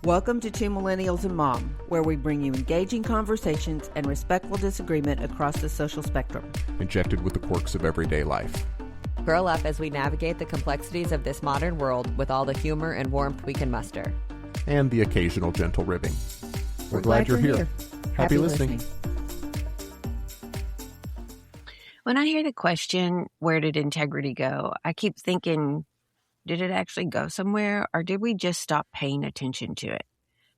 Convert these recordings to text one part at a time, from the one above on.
Welcome to Two Millennials and Mom, where we bring you engaging conversations and respectful disagreement across the social spectrum. Injected with the quirks of everyday life. Grow up as we navigate the complexities of this modern world with all the humor and warmth we can muster. And the occasional gentle ribbing. We're glad you're here. Happy listening. When I hear the question, where did integrity go? I keep thinking, did it actually go somewhere, or did we just stop paying attention to it?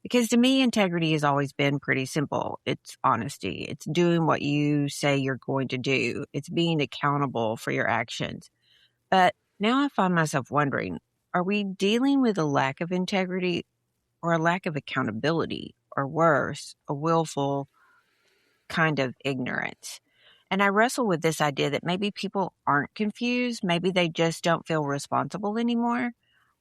Because to me, integrity has always been pretty simple. It's honesty. It's doing what you say you're going to do. It's being accountable for your actions. But now I find myself wondering, are we dealing with a lack of integrity or a lack of accountability, or worse, a willful kind of ignorance? And I wrestle with this idea that maybe people aren't confused. Maybe they just don't feel responsible anymore.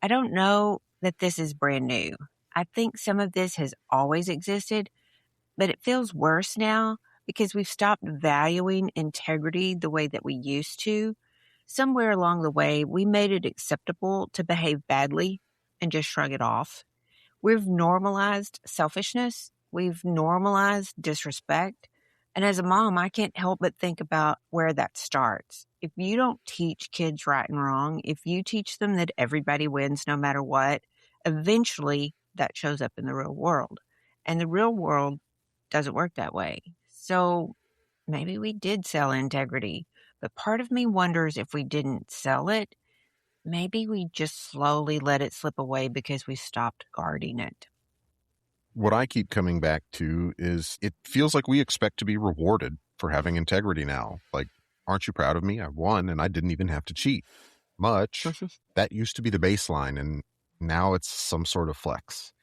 I don't know that this is brand new. I think some of this has always existed, but it feels worse now because we've stopped valuing integrity the way that we used to. Somewhere along the way, we made it acceptable to behave badly and just shrug it off. We've normalized selfishness. We've normalized disrespect. And as a mom, I can't help but think about where that starts. If you don't teach kids right and wrong, if you teach them that everybody wins no matter what, eventually that shows up in the real world. And the real world doesn't work that way. So maybe we did sell integrity, but part of me wonders if we didn't sell it, maybe we just slowly let it slip away because we stopped guarding it. What I keep coming back to is it feels like we expect to be rewarded for having integrity now. Like, aren't you proud of me? I won and I didn't even have to cheat. Much. That used to be the baseline, and now it's some sort of flex.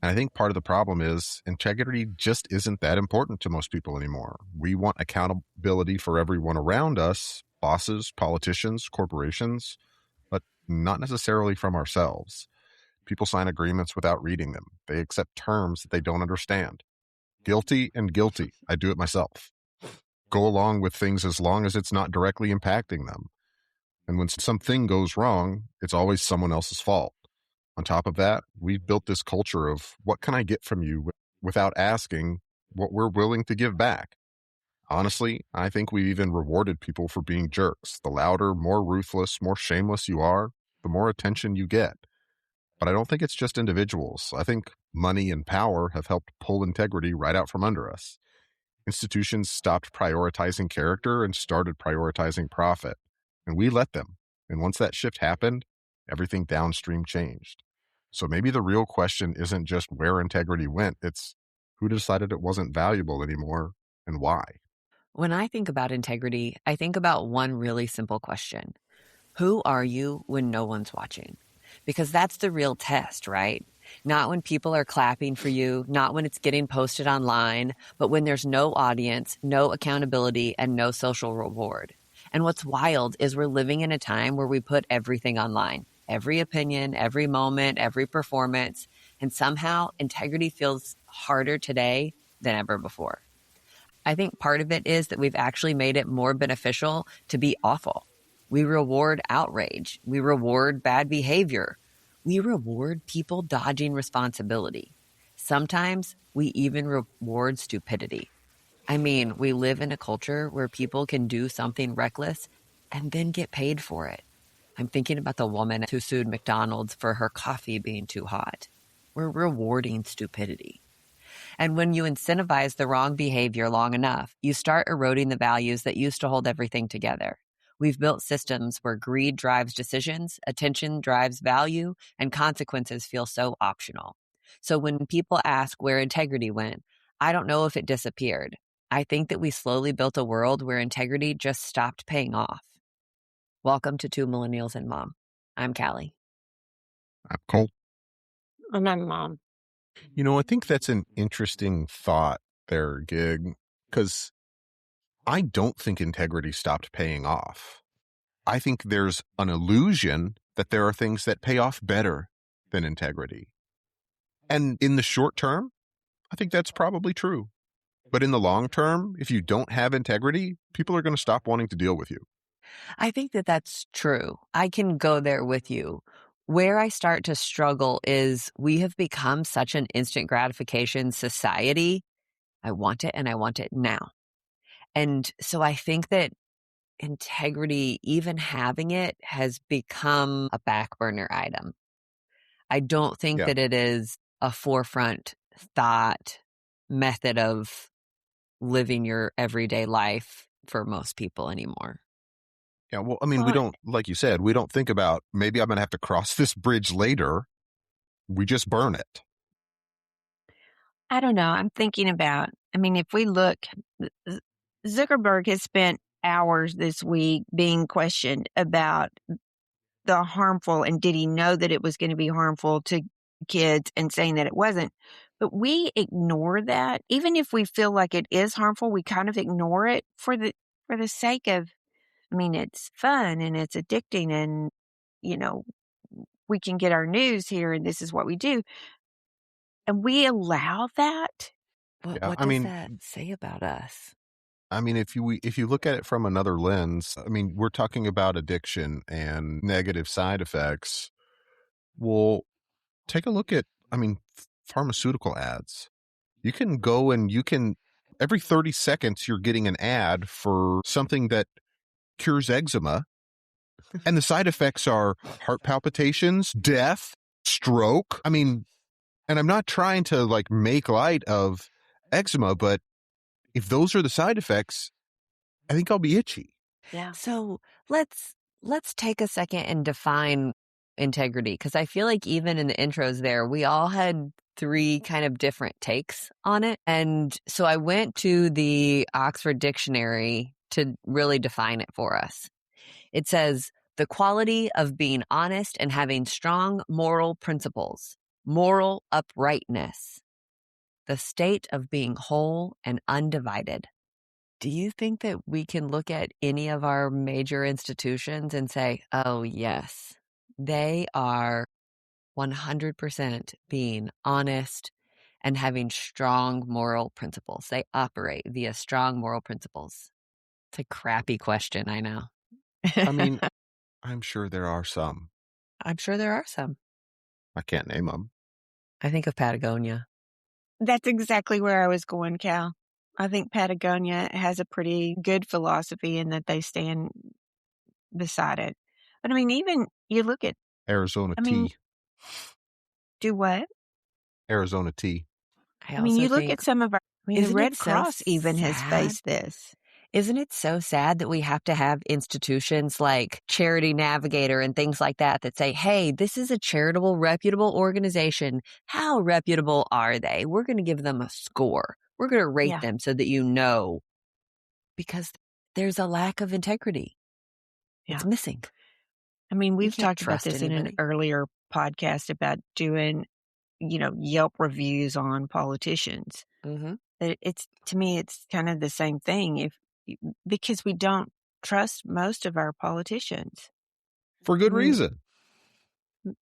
And I think part of the problem is integrity just isn't that important to most people anymore. We want accountability for everyone around us, bosses, politicians, corporations, but not necessarily from ourselves. People sign agreements without reading them. They accept terms that they don't understand. Guilty and guilty. I do it myself. Go along with things as long as it's not directly impacting them. And when something goes wrong, it's always someone else's fault. On top of that, we've built this culture of what can I get from you without asking what we're willing to give back. Honestly, I think we've even rewarded people for being jerks. The louder, more ruthless, more shameless you are, the more attention you get. But I don't think it's just individuals. I think money and power have helped pull integrity right out from under us. Institutions stopped prioritizing character and started prioritizing profit. And we let them. And once that shift happened, everything downstream changed. So maybe the real question isn't just where integrity went. It's who decided it wasn't valuable anymore and why. When I think about integrity, I think about one really simple question. Who are you when no one's watching? Because that's the real test, right? Not when people are clapping for you, not when it's getting posted online, but when there's no audience, no accountability, and no social reward. And what's wild is we're living in a time where we put everything online. Every opinion, every moment, every performance. And somehow integrity feels harder today than ever before. I think part of it is that we've actually made it more beneficial to be awful. We reward outrage. We reward bad behavior. We reward people dodging responsibility. Sometimes we even reward stupidity. I mean, we live in a culture where people can do something reckless and then get paid for it. I'm thinking about the woman who sued McDonald's for her coffee being too hot. We're rewarding stupidity. And when you incentivize the wrong behavior long enough, you start eroding the values that used to hold everything together. We've built systems where greed drives decisions, attention drives value, and consequences feel so optional. So when people ask where integrity went, I don't know if it disappeared. I think that we slowly built a world where integrity just stopped paying off. Welcome to Two Millennials and Mom. I'm Callie. I'm Cole. And I'm Mom. You know, I think that's an interesting thought there, Gig, because I don't think integrity stopped paying off. I think there's an illusion that there are things that pay off better than integrity. And in the short term, I think that's probably true. But in the long term, if you don't have integrity, people are going to stop wanting to deal with you. I think that that's true. I can go there with you. Where I start to struggle is we have become such an instant gratification society. I want it and I want it now. And so I think that integrity, even having it, has become a back burner item. I don't think Yeah. that it is a forefront thought method of living your everyday life for most people anymore. Yeah. Well, I mean, we don't, like you said, we don't think about maybe I'm going to have to cross this bridge later. We just burn it. I don't know. I'm thinking about, I mean, if we look, Zuckerberg has spent hours this week being questioned about the harmful, and did he know that it was going to be harmful to kids, and saying that it wasn't. But we ignore that. Even if we feel like it is harmful, we kind of ignore it for the sake of, I mean, it's fun and it's addicting, and, you know, we can get our news here and this is what we do. And we allow that. Yeah, What I does mean, that say about us? I mean, if you look at it from another lens, I mean, we're talking about addiction and negative side effects. Well, take a look at, I mean, pharmaceutical ads. You can go and every 30 seconds, you're getting an ad for something that cures eczema. And the side effects are heart palpitations, death, stroke. I mean, and I'm not trying to like make light of eczema, but if those are the side effects, I think I'll be itchy. Yeah. So let's take a second and define integrity, because I feel like even in the intros there, we all had 3 kind of different takes on it. And so I went to the Oxford Dictionary to really define it for us. It says, the quality of being honest and having strong moral principles, moral uprightness, the state of being whole and undivided. Do you think that we can look at any of our major institutions and say, oh, yes, they are 100% being honest and having strong moral principles? They operate via strong moral principles. It's a crappy question, I know. I mean, I'm sure there are some. I'm sure there are some. I can't name them. I think of Patagonia. That's exactly where I was going, Cal. I think Patagonia has a pretty good philosophy in that they stand beside it. But I mean, even you look at Arizona mean, tea. Do what? Arizona tea. I mean, you look at some of our, the Red Cross even has faced this. Isn't it so sad that we have to have institutions like Charity Navigator and things like that that say, hey, this is a charitable, reputable organization. How reputable are they? We're going to give them a score. We're going to rate them so that you know, because there's a lack of integrity. It's missing. I mean, we've talked about this in an earlier podcast about doing, Yelp reviews on politicians. Mm-hmm. It's, to me, it's kind of the same thing because we don't trust most of our politicians. For good reason.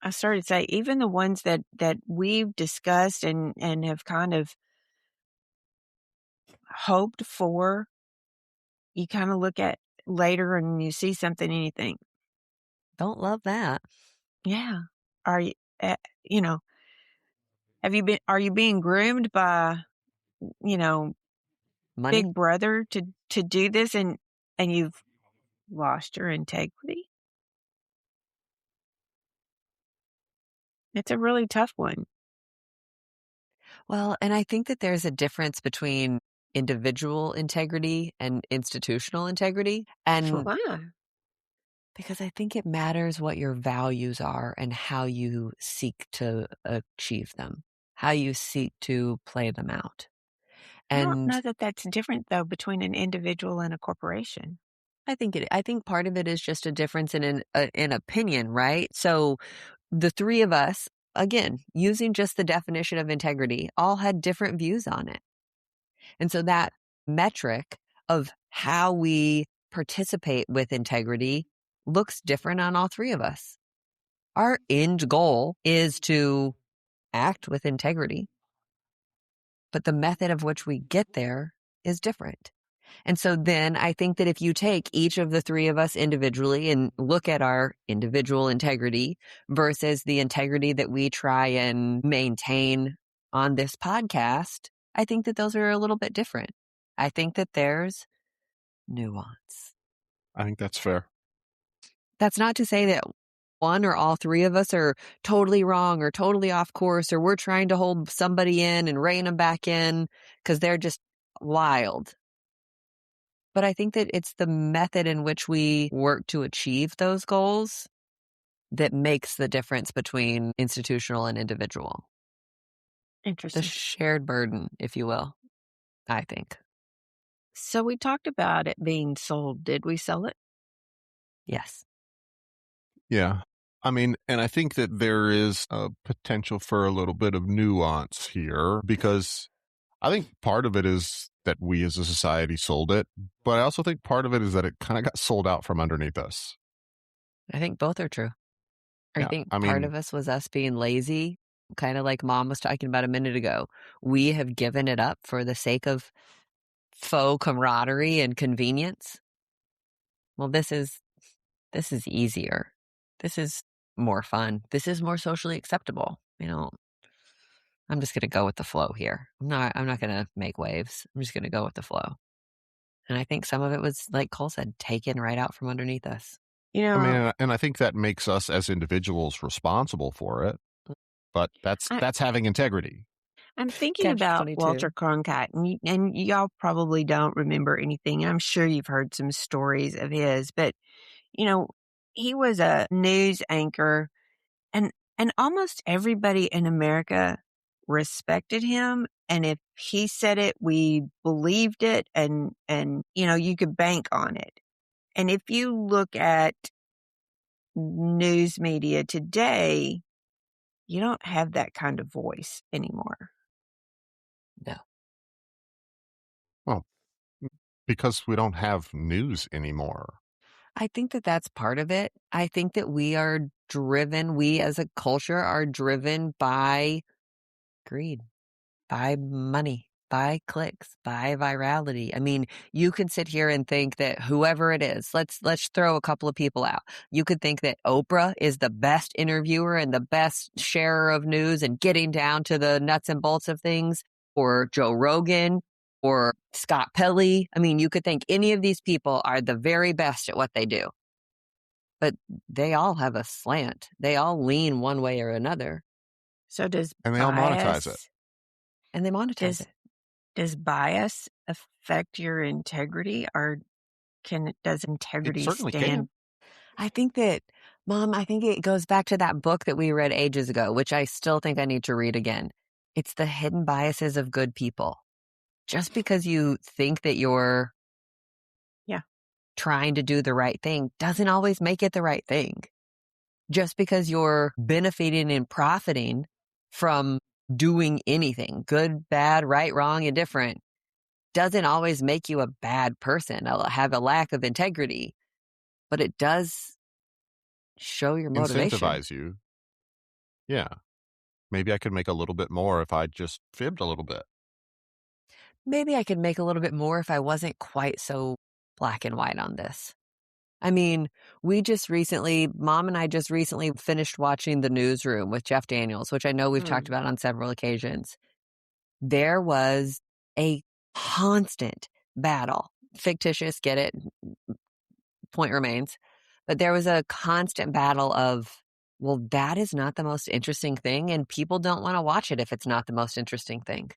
I started to say, even the ones that we've discussed and have kind of hoped for, you kind of look at later and you see something and you think, don't love that. Yeah. Are you, are you being groomed by, money? Big Brother to do this and you've lost your integrity? It's a really tough one. Well, and I think that there's a difference between individual integrity and institutional integrity. And because I think it matters what your values are and how you seek to achieve them, how you seek to play them out. And I don't know that that's different, though, between an individual and a corporation. I think part of it is just a difference in opinion, right? So the 3 of us, again, using just the definition of integrity, all had different views on it. And so that metric of how we participate with integrity looks different on all 3 of us. Our end goal is to act with integrity, but the method of which we get there is different. And so then I think that if you take each of the three of us individually and look at our individual integrity versus the integrity that we try and maintain on this podcast, I think that those are a little bit different. I think that there's nuance. I think that's fair. That's not to say that one or all three of us are totally wrong or totally off course, or we're trying to hold somebody in and rein them back in because they're just wild. But I think that it's the method in which we work to achieve those goals that makes the difference between institutional and individual. The Interesting. shared burden, if you will, I think. So we talked about it being sold. Did we sell it? Yes. Yeah. I mean, and I think that there is a potential for a little bit of nuance here, because I think part of it is that we as a society sold it, but I also think part of it is that it kind of got sold out from underneath us. I think both are true. I Yeah, think I part mean- of us was us being lazy, kind of like Mom was talking about a minute ago. We have given it up for the sake of faux camaraderie and convenience. Well, this is easier. This is more fun. This is more socially acceptable. I'm just going to go with the flow here. I'm not going to make waves. I'm just going to go with the flow. And I think some of it was, like Cole said, taken right out from underneath us. I mean, and I think that makes us as individuals responsible for it, but that's having integrity. I'm thinking Catch about 22. Walter Cronkite, and y'all probably don't remember anything. I'm sure you've heard some stories of his, but he was a news anchor, and almost everybody in America respected him. And if he said it, we believed it, and you could bank on it. And if you look at news media today, you don't have that kind of voice anymore. No. Well, because we don't have news anymore. I think that that's part of it. I think that we as a culture are driven by greed, by money, by clicks, by virality. I mean, you could sit here and think that whoever it is, let's throw a couple of people out. You could think that Oprah is the best interviewer and the best sharer of news and getting down to the nuts and bolts of things, or Joe Rogan, or Scott Pelley. I mean, you could think any of these people are the very best at what they do. But they all have a slant. They all lean one way or another. So does And they all monetize it. And they monetize it. Does bias affect your integrity, or does integrity It certainly stand? can. I think that, Mom, I think it goes back to that book that we read ages ago, which I still think I need to read again. It's The Hidden Biases of Good People. Just because you think that you're trying to do the right thing doesn't always make it the right thing. Just because you're benefiting and profiting from doing anything, good, bad, right, wrong, indifferent, doesn't always make you a bad person, have a lack of integrity, but it does show your motivation. Incentivize you. Yeah. Maybe I could make a little bit more if I just fibbed a little bit. Maybe I could make a little bit more if I wasn't quite so black and white on this. I mean, Mom and I just recently finished watching The Newsroom with Jeff Daniels, which I know we've talked about on several occasions. There was a constant battle. Fictitious, get it? Point remains. But there was a constant battle of, well, that is not the most interesting thing, and people don't want to watch it if it's not the most interesting thing.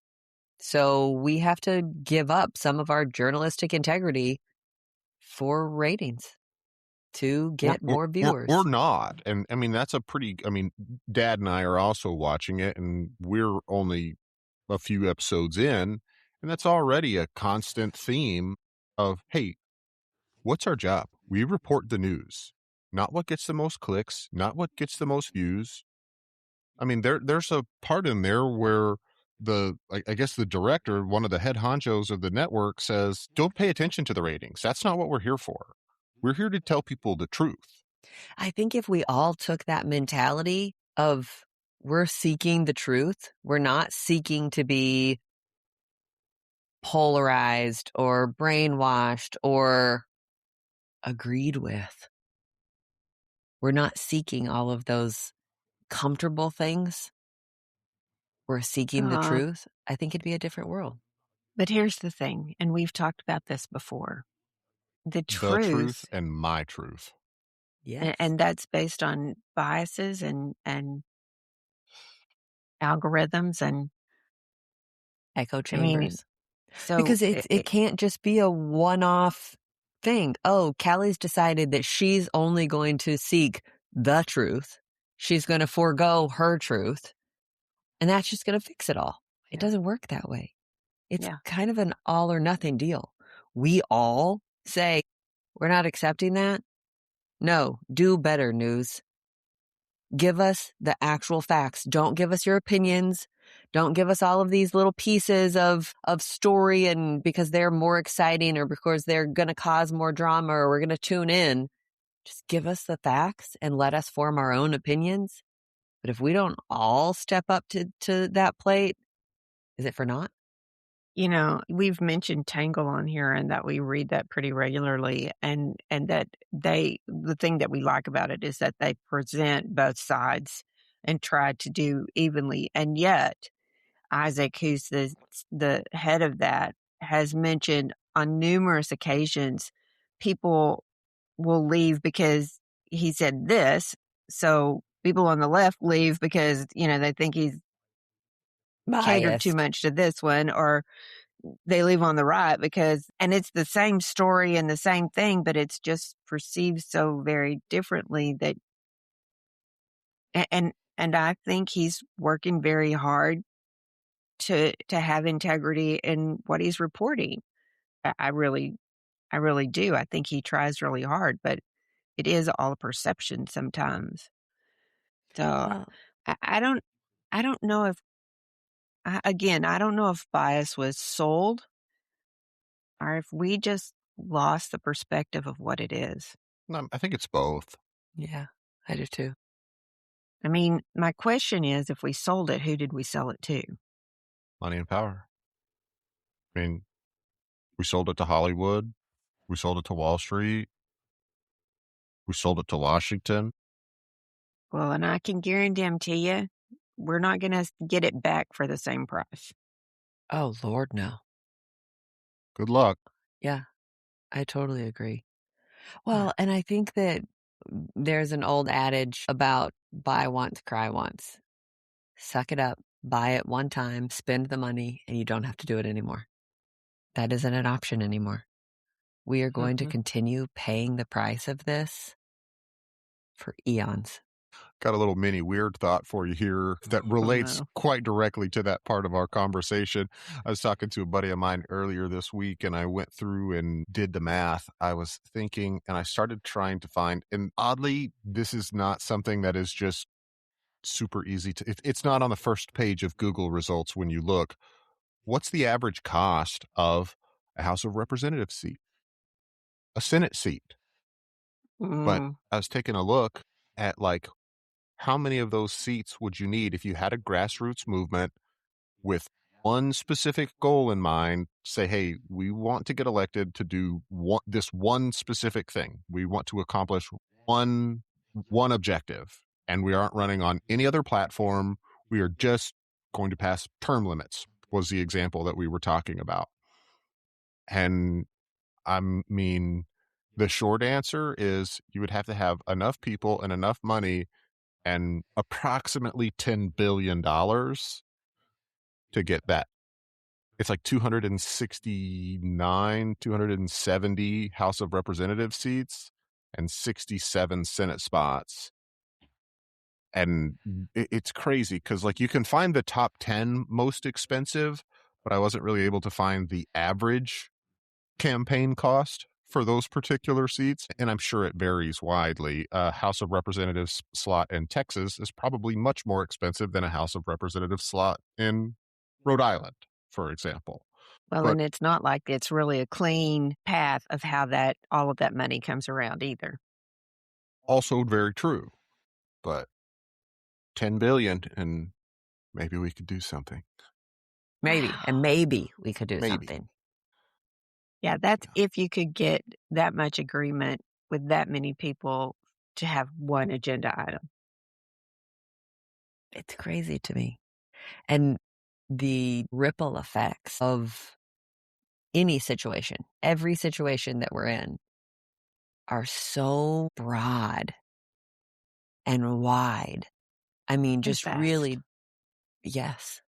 So we have to give up some of our journalistic integrity for ratings to get more viewers. Or not. And I mean, Dad and I are also watching it, and we're only a few episodes in, and that's already a constant theme of, hey, what's our job? We report the news, not what gets the most clicks, not what gets the most views. I mean, there's a part in there where I guess the director, one of the head honchos of the network, says, don't pay attention to the ratings. That's not what we're here for. We're here to tell people the truth. I think if we all took that mentality of we're seeking the truth, we're not seeking to be polarized or brainwashed or agreed with. We're not seeking all of those comfortable things. We're seeking the truth. I think it'd be a different world. But here's the thing, and we've talked about this before. The truth and my truth. Yes. And that's based on biases and algorithms and echo chambers. So because it can't just be a one-off thing. Oh, Callie's decided that she's only going to seek the truth. She's going to forego her truth. And that's just going to fix it all. It doesn't work that way. It's kind of an all or nothing deal. We all say, we're not accepting that. No, do better, news. Give us the actual facts. Don't give us your opinions. Don't give us all of these little pieces of story and because they're more exciting or because they're going to cause more drama or we're going to tune in. Just give us the facts and let us form our own opinions. But if we don't all step up to that plate, is it for naught? We've mentioned Tangle on here and that we read that pretty regularly and that the thing that we like about it is that they present both sides and try to do evenly. And yet Isaac, who's the head of that, has mentioned on numerous occasions people will leave because he said this. So people on the left leave because, they think he's catered too much to this one, or they leave on the right and it's the same story and the same thing, but it's just perceived so very differently that, and I think he's working very hard to have integrity in what he's reporting. I really do. I think he tries really hard, but it is all a perception sometimes. So I don't know if, I don't know if bias was sold or if we just lost the perspective of what it is. No, I think it's both. Yeah, I do too. I mean, my question is, if we sold it, who did we sell it to? Money and power. I mean, we sold it to Hollywood. We sold it to Wall Street. We sold it to Washington. Well, and I can guarantee you, we're not going to get it back for the same price. Oh, Lord, no. Good luck. Yeah, I totally agree. Well, and I think that there's an old adage about buy once, cry once. Suck it up, buy it one time, spend the money, and you don't have to do it anymore. That isn't an option anymore. We are going to continue paying the price of this for eons. Got a little mini weird thought for you here that relates quite directly to that part of our conversation. I was talking to a buddy of mine earlier this week and I went through and did the math. I was thinking and I started trying to find, and oddly, this is not something that is just super easy to, it's not on the first page of Google results when you look. What's the average cost of a House of Representatives seat? A Senate seat? But I was taking a look at how many of those seats would you need if you had a grassroots movement with one specific goal in mind? Say, hey, we want to get elected to do this one specific thing. We want to accomplish one objective, and we aren't running on any other platform. We are just going to pass term limits, was the example that we were talking about. And I mean, the short answer is you would have to have enough people and enough money and approximately $10 billion to get that. It's like 269, 270 House of Representatives seats and 67 Senate spots. And it's crazy because you can find the top 10 most expensive, but I wasn't really able to find the average campaign cost for those particular seats, and I'm sure it varies widely. A House of Representatives slot in Texas is probably much more expensive than a House of Representatives slot in Rhode Island, for example. Well, and it's not like it's really a clean path of how all of that money comes around either. Also very true, but 10 billion and maybe we could do something. Maybe, and maybe we could do something. Yeah, that's if you could get that much agreement with that many people to have one agenda item. It's crazy to me. And the ripple effects of any situation, every situation that we're in, are so broad and wide. I mean, just fast. really, yes.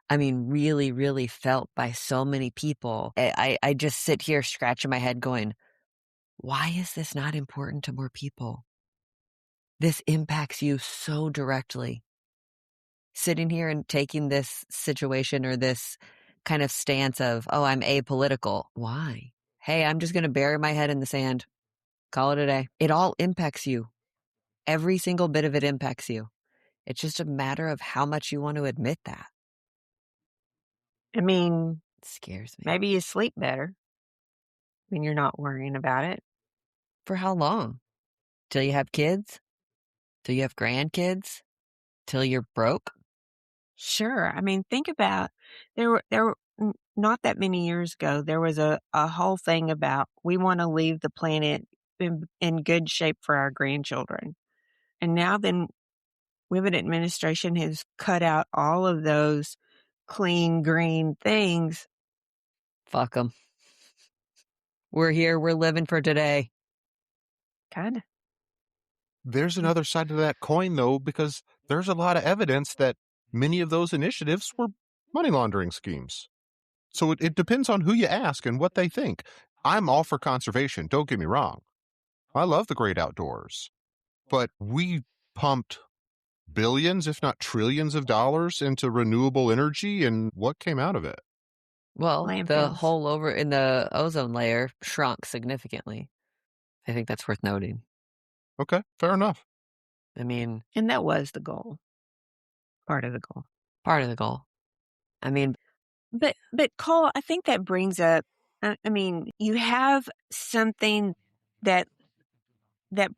I mean, really, really felt by so many people. I just sit here scratching my head going, why is this not important to more people? This impacts you so directly. Sitting here and taking this situation or this kind of stance of, oh, I'm apolitical. Why? Hey, I'm just going to bury my head in the sand. Call it a day. It all impacts you. Every single bit of it impacts you. It's just a matter of how much you want to admit that. I mean, It scares me. maybe you sleep better when you're not worrying about it. For how long? Till you have kids? Till you have grandkids? Till you're broke? Sure. I mean, think about there were not that many years ago, there was a whole thing about we want to leave the planet in good shape for our grandchildren. And now then we have an administration has cut out all of those clean green things. Fuck them. We're here. We're living for today. Kind of. There's another side to that coin, though, because there's a lot of evidence that many of those initiatives were money laundering schemes. So it depends on who you ask and what they think. I'm all for conservation, don't get me wrong. I love the great outdoors. But we pumped billions, if not trillions of dollars into renewable energy, and what came out of it? Well, the Landfills. hole over in the ozone layer shrunk significantly. I think that's worth noting. Okay, fair enough. I mean, And that was the goal. Part of the goal. part of the goal. I mean, But Cole, I think that brings up, I mean, you have something that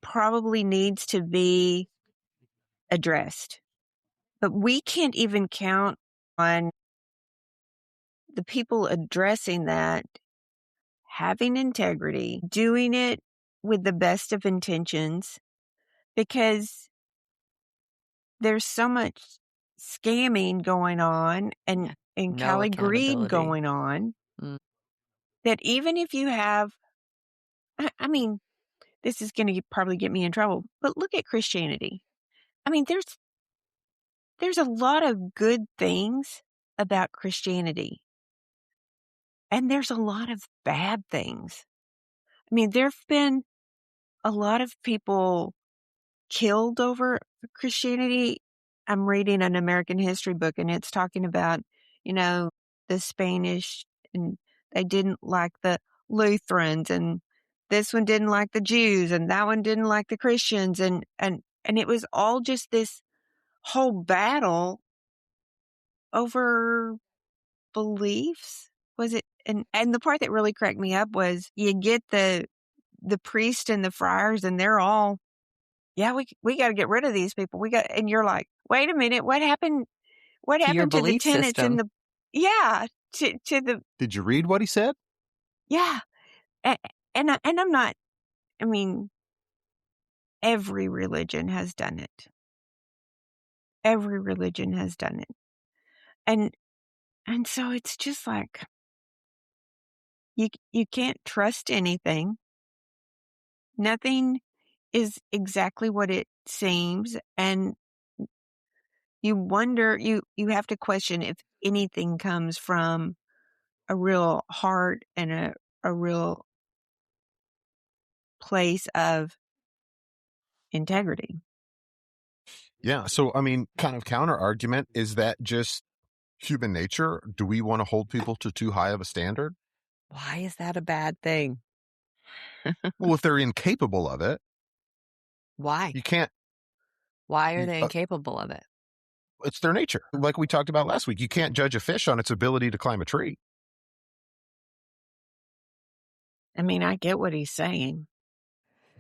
probably needs to be addressed. But we can't even count on the people addressing that having integrity, doing it with the best of intentions, because there's so much scamming going on and no Cali greed accountability. going on that even if you have, I mean, this is going to probably get me in trouble, but look at Christianity. I mean, there's a lot of good things about Christianity. And there's a lot of bad things. I mean, there've been a lot of people killed over Christianity. I'm reading an American history book and it's talking about, the Spanish, and they didn't like the Lutherans, and this one didn't like the Jews, and that one didn't like the Christians. And it was all just this whole battle over beliefs. Was it? And the part that really cracked me up was you get the priest and the friars, and they're all, yeah, we got to get rid of these people. And you're like, wait a minute, what happened? What To your happened to the belief tenants system. in the? Yeah, to the. Did you read what he said? Yeah, and I'm not. I mean, every religion has done it. Every religion has done it, and so it's just like you can't trust anything. Nothing is exactly what it seems, and you wonder, you have to question if anything comes from a real heart and a real place of integrity. Yeah, so I mean, kind of counter argument, is that just human nature? Do we want to hold people to too high of a standard? Why is that a bad thing? Well, if they're incapable of it, Why? you can't. Why are they incapable of it? It's their nature. Like we talked about last week, you can't judge a fish on its ability to climb a tree. I mean, I get what he's saying.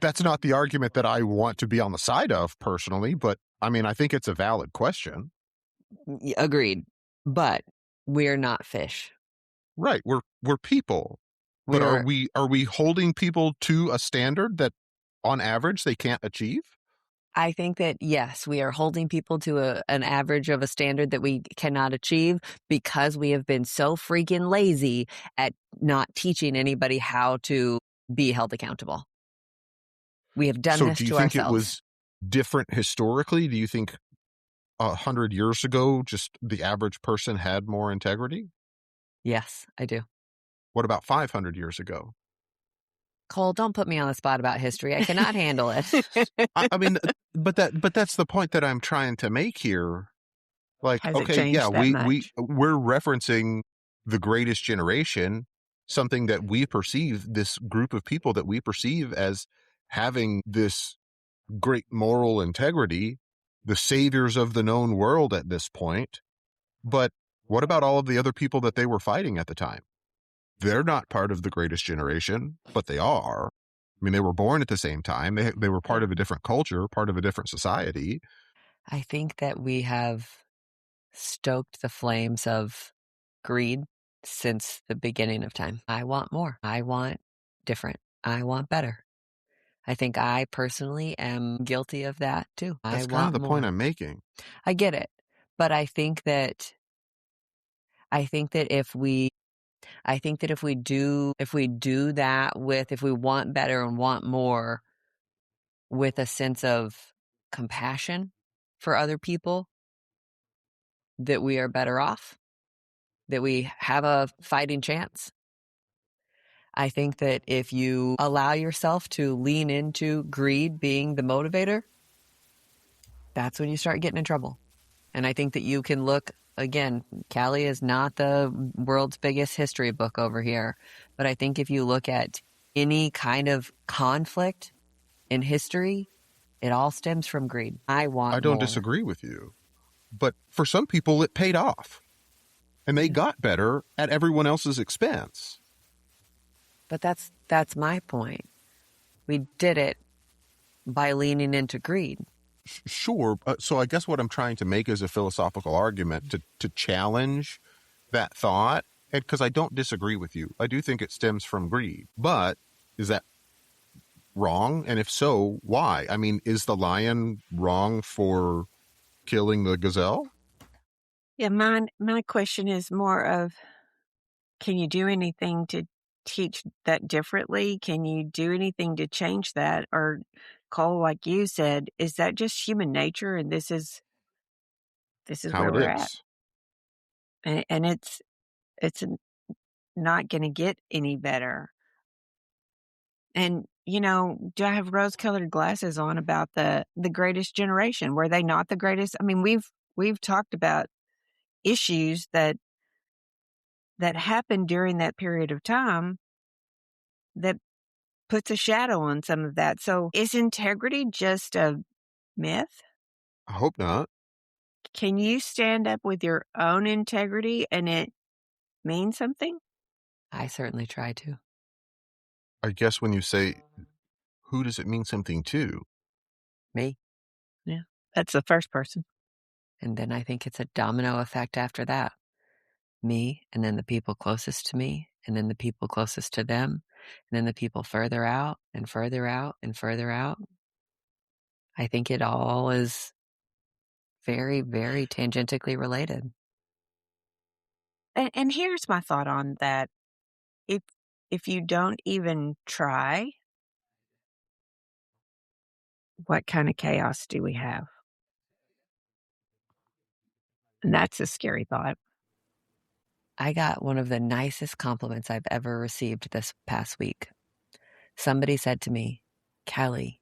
That's not the argument that I want to be on the side of personally, but I mean, I think it's a valid question. Agreed. But we're not fish. Right. We're people. But We're are we holding people to a standard that on average they can't achieve? I think that, yes, we are holding people to an average of a standard that we cannot achieve because we have been so freaking lazy at not teaching anybody how to be held accountable. We have done So this do you to think it ourselves. was different historically? Do you think 100 years ago, just the average person had more integrity? Yes, I do. What about 500 years ago? Cole, don't put me on the spot about history. I cannot handle it. I mean, but that's the point that I'm trying to make here. Like, Has it okay, yeah, changed that much? we're referencing the greatest generation, something that we perceive, this group of people that we perceive as having this great moral integrity, the saviors of the known world at this point. But what about all of the other people that they were fighting at the time? They're not part of the greatest generation, but they are. I mean, they were born at the same time. They were part of a different culture, part of a different society. I think that we have stoked the flames of greed since the beginning of time. I want more. I want different. I want better. I think I personally am guilty of that too. I That's kind of want the point more. I'm making. I get it. But I think that if we do that with, if we want better and want more with a sense of compassion for other people, that we are better off, that we have a fighting chance. I think that if you allow yourself to lean into greed being the motivator, that's when you start getting in trouble. And I think that you can look, again, Callie is not the world's biggest history book over here, but I think if you look at any kind of conflict in history, it all stems from greed. I want I don't more. disagree with you. But for some people, it paid off. And they got better at everyone else's expense. But that's my point. We did it by leaning into greed. Sure. So I guess what I'm trying to make is a philosophical argument to challenge that thought. Because I don't disagree with you. I do think it stems from greed. But is that wrong? And if so, why? I mean, is the lion wrong for killing the gazelle? Yeah, my question is more of, can you do anything to teach that differently? Can you do anything to change that? Or, Cole, like you said, is that just human nature and this is How where it we're at? is. And it's not going to get any better. And, do I have rose-colored glasses on about the greatest generation? Were they not the greatest? I mean, we've talked about issues that happened during that period of time that puts a shadow on some of that. So is integrity just a myth? I hope not. Can you stand up with your own integrity and it mean something? I certainly try to. I guess when you say, who does it mean something to? Me. Yeah. That's the first person. And then I think it's a domino effect after that. Me, and then the people closest to me, and then the people closest to them, and then the people further out and further out and further out. I think it all is very, very tangentially related. And here's my thought on that. If you don't even try, what kind of chaos do we have? And that's a scary thought. I got one of the nicest compliments I've ever received this past week. Somebody said to me, Callie,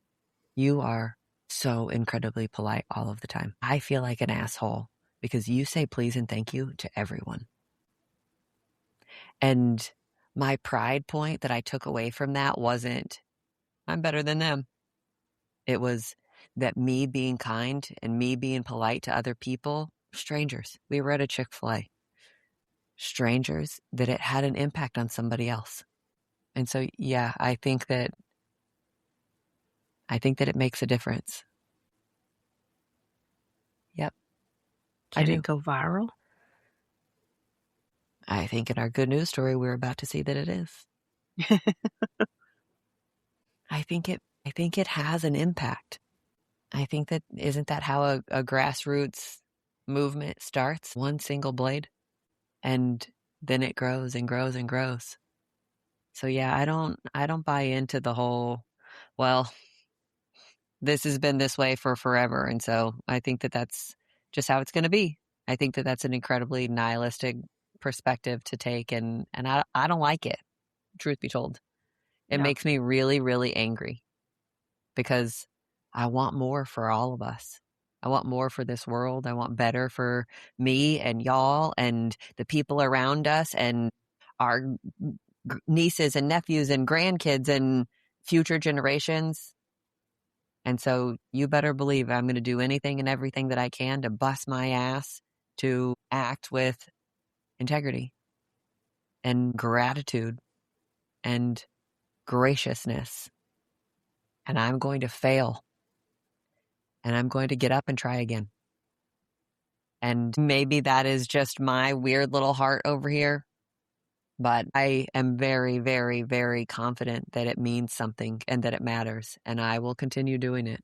you are so incredibly polite all of the time. I feel like an asshole because you say please and thank you to everyone. And my pride point that I took away from that wasn't, I'm better than them. It was that me being kind and me being polite to other people, strangers. We were at a Chick-fil-A. Strangers, that it had an impact on somebody else. And so, yeah, I think that it makes a difference. Yep. Can it go viral? I think in our good news story, we're about to see that it is. I think it has an impact. I think that isn't that how a grassroots movement starts? One single blade, and then it grows and grows and grows. So yeah, I don't buy into the whole, well, this has been this way for forever, and so I think that that's just how it's going to be. I think that that's an incredibly nihilistic perspective to take, and I don't like it. Truth be told, it Yeah. makes me really, really angry because I want more for all of us. I want more for this world. I want better for me and y'all and the people around us and our nieces and nephews and grandkids and future generations. And so you better believe I'm going to do anything and everything that I can to bust my ass to act with integrity and gratitude and graciousness. And I'm going to fail. And I'm going to get up and try again. And maybe that is just my weird little heart over here. But I am very, very, very confident that it means something and that it matters. And I will continue doing it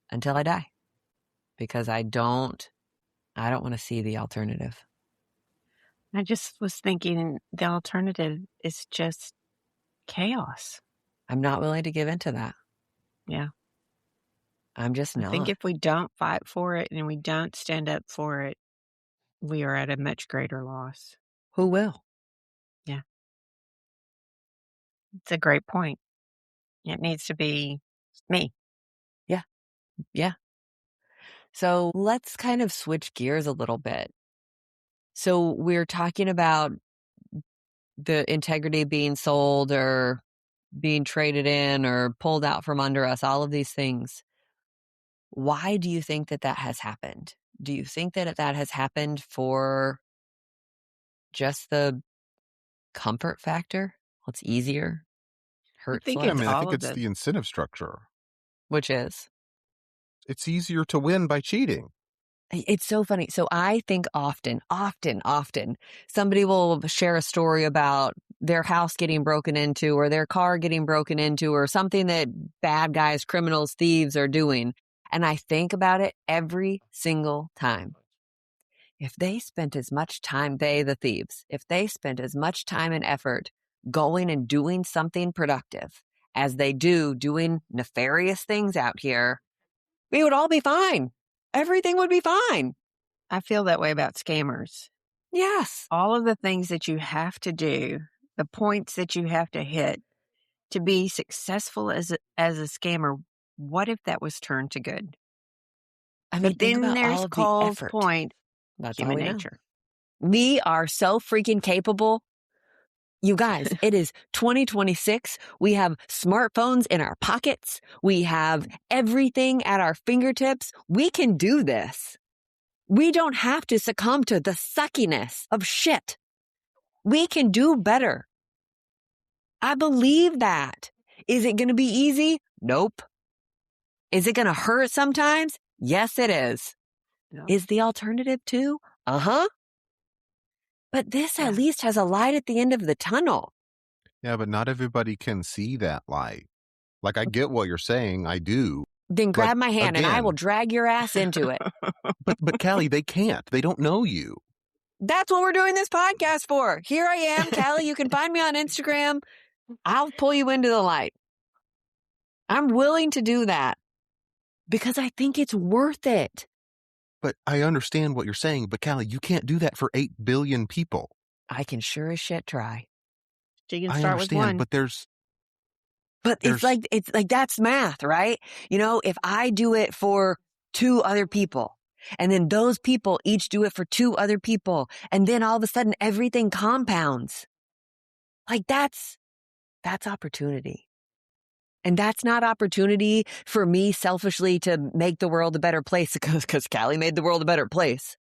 until I die. Because I don't want to see the alternative. I just was thinking the alternative is just chaos. I'm not willing to give in to that. Yeah. I'm just not. I think if we don't fight for it and we don't stand up for it, we are at a much greater loss. Who will? Yeah. It's a great point. It needs to be me. Yeah. Yeah. So let's kind of switch gears a little bit. So we're talking about the integrity being sold or being traded in or pulled out from under us, all of these things. Why do you think that that has happened? Do you think that that has happened for just the comfort factor? Well, it's easier, hurts think less. I mean, I all think of it's it. the incentive structure. Which is? It's easier to win by cheating. It's so funny. So I think often, somebody will share a story about their house getting broken into or their car getting broken into or something that bad guys, criminals, thieves are doing. And I think about it every single time. If they spent as much time, the thieves, if they spent as much time and effort going and doing something productive as they do doing nefarious things out here, we would all be fine. Everything would be fine. I feel that way about scammers. Yes. All of the things that you have to do, the points that you have to hit to be successful as a scammer, what if that was turned to good? I mean, But think then about there's all of the Cole's effort. point, That's all human we know. nature. We are so freaking capable. You guys, it is 2026. We have smartphones in our pockets. We have everything at our fingertips. We can do this. We don't have to succumb to the suckiness of shit. We can do better. I believe that. Is it going to be easy? Nope. Is it going to hurt sometimes? Yes, it is. Yeah. Is the alternative too? Uh-huh. But this at least has a light at the end of the tunnel. Yeah, but not everybody can see that light. Like, I get what you're saying. I do. Then grab my hand and I will drag your ass into it. But Callie, they can't. They don't know you. That's what we're doing this podcast for. Here I am, Callie. You can find me on Instagram. I'll pull you into the light. I'm willing to do that because I think it's worth it. But I understand what you're saying. But Callie, you can't do that for 8 billion people. I can sure as shit try. So you can I start with understand, one. but it's like that's math, right? You know, if I do it for 2 other people and then those people each do it for 2 other people and then all of a sudden everything compounds. Like that's opportunity. And that's not opportunity for me selfishly to make the world a better place because Callie made the world a better place.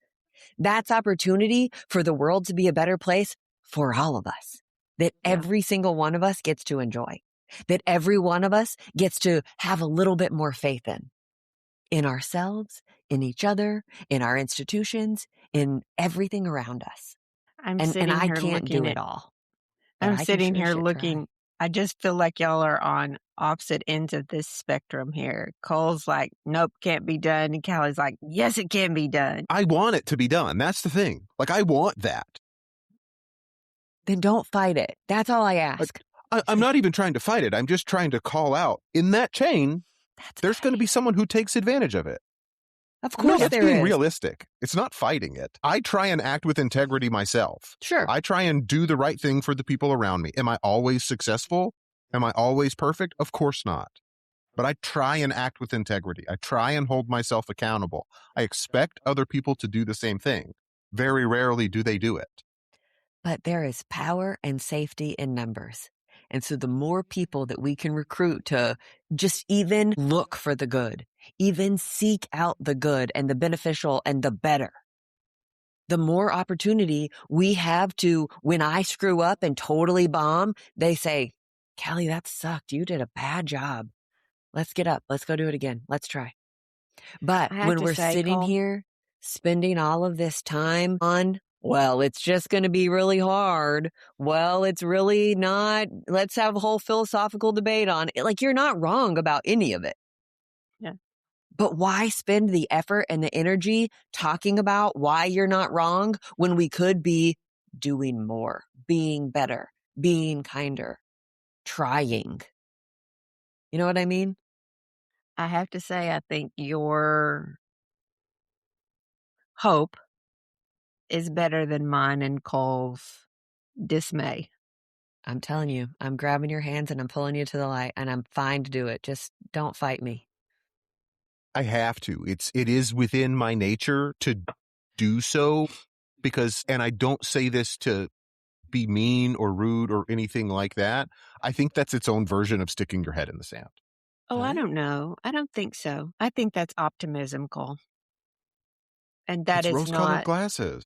That's opportunity for the world to be a better place for all of us. That every single one of us gets to enjoy. That every one of us gets to have a little bit more faith in ourselves, in each other, in our institutions, in everything around us. I'm And sitting I here can't do looking it at, all. But I'm I can sitting sure here shit try. looking. I just feel like y'all are on opposite ends of this spectrum here. Cole's like, nope, can't be done. And Callie's like, yes, it can be done. I want it to be done. That's the thing. Like, I want that. Then don't fight it. That's all I ask. I'm not even trying to fight it. I'm just trying to call out in that chain, there's going to be someone who takes advantage of it. Of course that's there being is. realistic. It's not fighting it. I try and act with integrity myself. Sure. I try and do the right thing for the people around me. Am I always successful? Am I always perfect? Of course not. But I try and act with integrity. I try and hold myself accountable. I expect other people to do the same thing. Very rarely do they do it. But there is power and safety in numbers. And so the more people that we can recruit to just even look for the good, even seek out the good and the beneficial and the better, the more opportunity we have to, when I screw up and totally bomb, they say, Callie, that sucked. You did a bad job. Let's get up. Let's go do it again. Let's try. But I have when to we're say, sitting Cole, here spending all of this time on, well, it's just going to be really hard. Well, it's really not. Let's have a whole philosophical debate on it. Like, you're not wrong about any of it. Yeah. But why spend the effort and the energy talking about why you're not wrong when we could be doing more, being better, being kinder, trying? You know what I mean? I have to say, I think your hope is better than mine and Cole's dismay. I'm telling you, I'm grabbing your hands and I'm pulling you to the light, and I'm fine to do it. Just don't fight me. I have to. It is within my nature to do so because, and I don't say this to be mean or rude or anything like that. I think that's its own version of sticking your head in the sand. Oh, I don't know. I don't think so. I think that's optimism, Cole. And that It's is rose-colored not, glasses.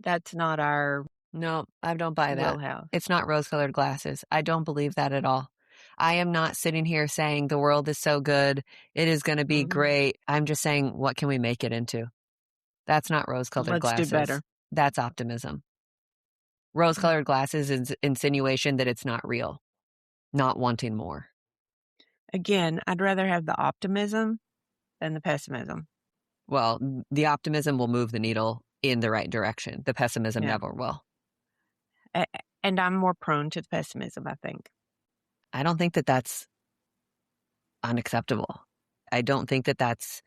that's not our No, I don't buy that. wheelhouse. It's not rose-colored glasses. I don't believe that at all. I am not sitting here saying the world is so good, it is going to be great. I'm just saying, what can we make it into? That's not rose-colored Let's glasses. do better. That's optimism. Rose-colored glasses is insinuation that it's not real, not wanting more. Again, I'd rather have the optimism than the pessimism. Well, the optimism will move the needle in the right direction. The pessimism never will. And I'm more prone to the pessimism, I think. I don't think that that's unacceptable. I don't think that that's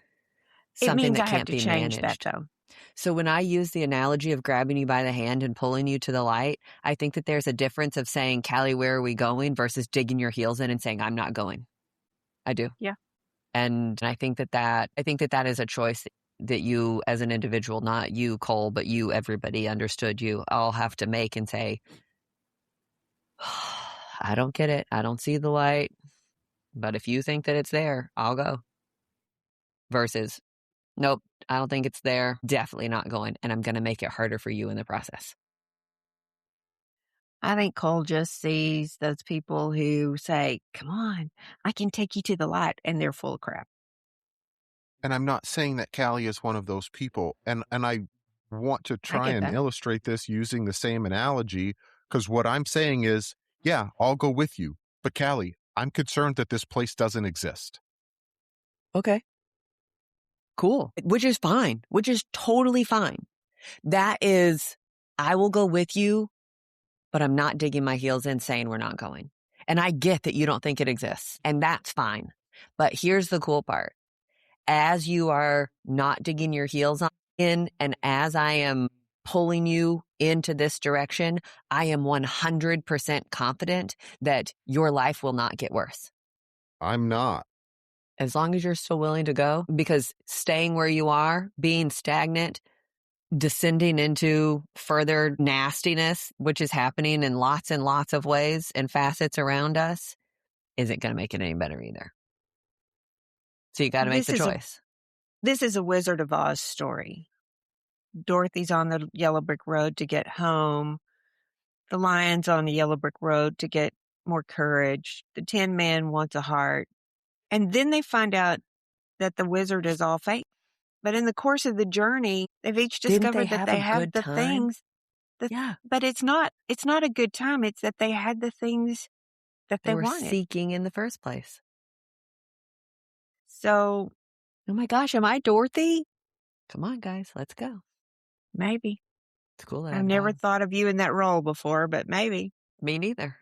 something that can't be managed. It means I have to change that, though. So when I use the analogy of grabbing you by the hand and pulling you to the light, I think that there's a difference of saying, Callie, where are we going, versus digging your heels in and saying, I'm not going. I do. Yeah. And I think that is a choice that you as an individual, not you, Cole, but you, everybody understood you, all have to make and say, I don't get it. I don't see the light. But if you think that it's there, I'll go. Versus, nope, I don't think it's there. Definitely not going. And I'm going to make it harder for you in the process. I think Cole just sees those people who say, come on, I can take you to the light, and they're full of crap. And I'm not saying that Callie is one of those people. And I want to try and illustrate this using the same analogy, because what I'm saying is, yeah, I'll go with you. But Callie, I'm concerned that this place doesn't exist. Okay. Cool. Which is fine. Which is totally fine. That is, I will go with you, but I'm not digging my heels in saying we're not going. And I get that you don't think it exists, and that's fine. But here's the cool part. As you are not digging your heels in, and as I am pulling you into this direction, I am 100% confident that your life will not get worse. I'm not. As long as you're still willing to go, because staying where you are, being stagnant, descending into further nastiness, which is happening in lots and lots of ways and facets around us, isn't going to make it any better either. So you got to make the choice. This is a Wizard of Oz story. Dorothy's on the yellow brick road to get home. The lion's on the yellow brick road to get more courage. The Tin Man wants a heart. And then they find out that the wizard is all fake. But in the course of the journey, they've each discovered that they have the things. But it's not a good time. It's that they had the things that they were wanted. seeking in the first place. So, oh my gosh, am I Dorothy? Come on, guys, let's go. Maybe. It's cool that I've never thought of you in that role before, but maybe. Me neither.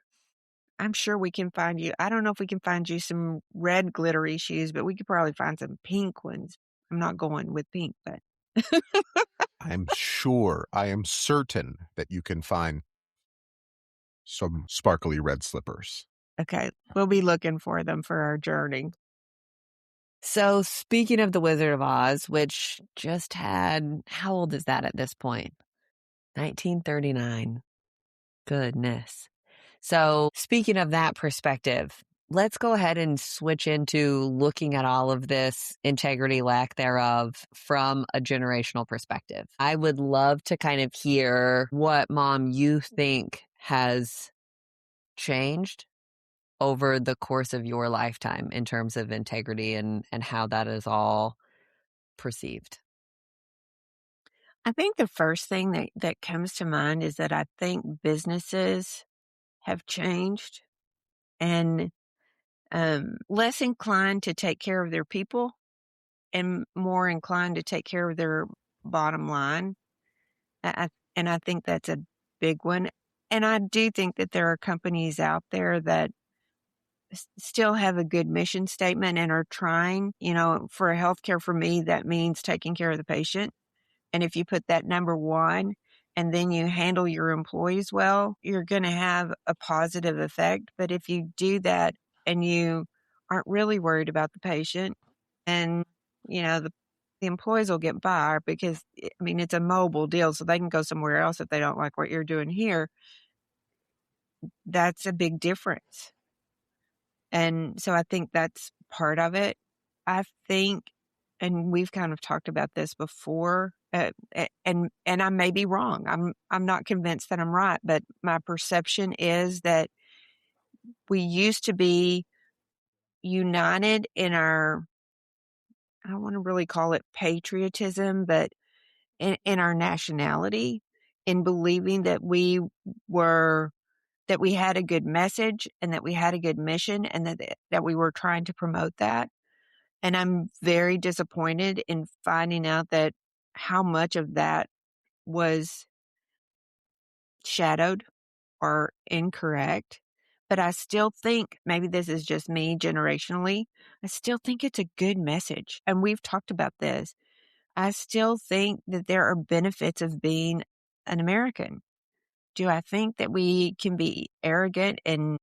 I'm sure we can find you. I don't know if we can find you some red glittery shoes, but we could probably find some pink ones. I'm not going with pink, but I'm sure, I am certain that you can find some sparkly red slippers. okay, we'll be looking for them for our journey. So speaking of The Wizard of Oz, which just had, how old is that at this point? 1939. Goodness. So speaking of that perspective, let's go ahead and switch into looking at all of this integrity, lack thereof, from a generational perspective. I would love to kind of hear what, Mom, you think has changed over the course of your lifetime in terms of integrity and how that is all perceived. I think the first thing that comes to mind is that I think businesses have changed and less inclined to take care of their people and more inclined to take care of their bottom line. And I think that's a big one. And I do think that there are companies out there that still have a good mission statement and are trying, for healthcare, for me, that means taking care of the patient. And if you put that number one and then you handle your employees well, you're going to have a positive effect. But if you do that and you aren't really worried about the patient, and, the employees will get by because, it's a mobile deal, so they can go somewhere else if they don't like what you're doing here. That's a big difference. And so I think that's part of it. I think, and we've kind of talked about this before, and I may be wrong. I'm not convinced that I'm right, but my perception is that we used to be united in our, I don't want to really call it patriotism, but in our nationality, in believing that we had a good message and that we had a good mission and that we were trying to promote that. And I'm very disappointed in finding out that how much of that was shadowed or incorrect. But I still think, maybe this is just me generationally, I still think it's a good message. And we've talked about this. I still think that there are benefits of being an American. Do I think that we can be arrogant and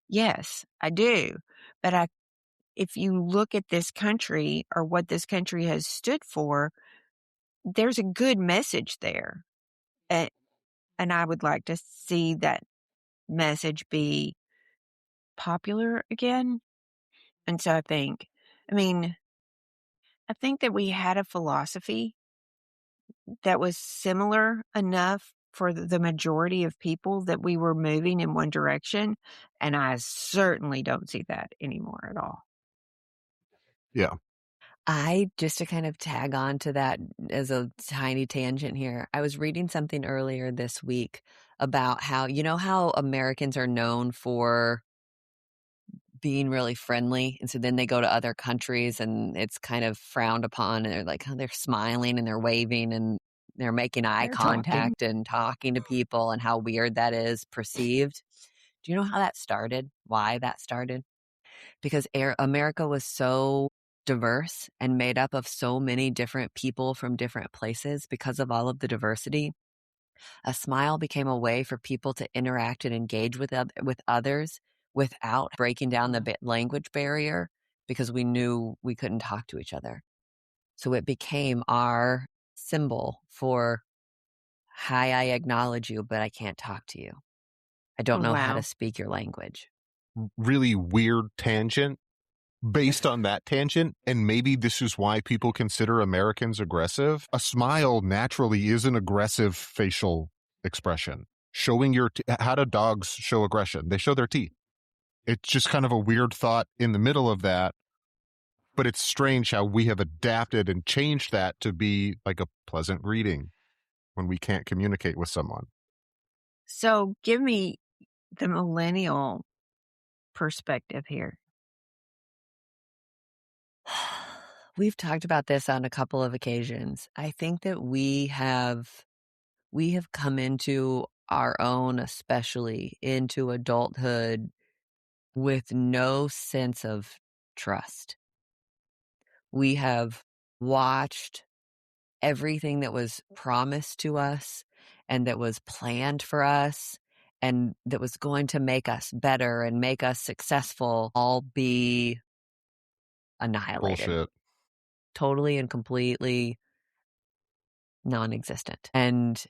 yes, I do. But if you look at this country or what this country has stood for, there's a good message there. And I would like to see that message be popular again. And so I think that we had a philosophy that was similar enough for the majority of people that we were moving in one direction. And I certainly don't see that anymore at all. Yeah. Just to kind of tag on to that as a tiny tangent here, I was reading something earlier this week about how Americans are known for being really friendly. And so then they go to other countries and it's kind of frowned upon. And they're like, they're smiling and they're waving and they're making eye contact and talking to people and how weird that is perceived. Do you know how that started? Why that started? Because America was so diverse and made up of so many different people from different places. Because of all of the diversity, a smile became a way for people to interact and engage with others without breaking down the language barrier, because we knew we couldn't talk to each other. So it became our symbol for, hi, I acknowledge you, but I can't talk to you. I don't know how to speak your language. Really weird tangent based on that tangent. And maybe this is why people consider Americans aggressive. A smile naturally is an aggressive facial expression. Showing how do dogs show aggression? They show their teeth. It's just kind of a weird thought in the middle of that. But it's strange how we have adapted and changed that to be like a pleasant greeting when we can't communicate with someone. So give me the millennial perspective here. We've talked about this on a couple of occasions. I think that we have come into our own, especially into adulthood, with no sense of trust. We have watched everything that was promised to us and that was planned for us and that was going to make us better and make us successful all be annihilated. Bullshit. Totally and completely non-existent. And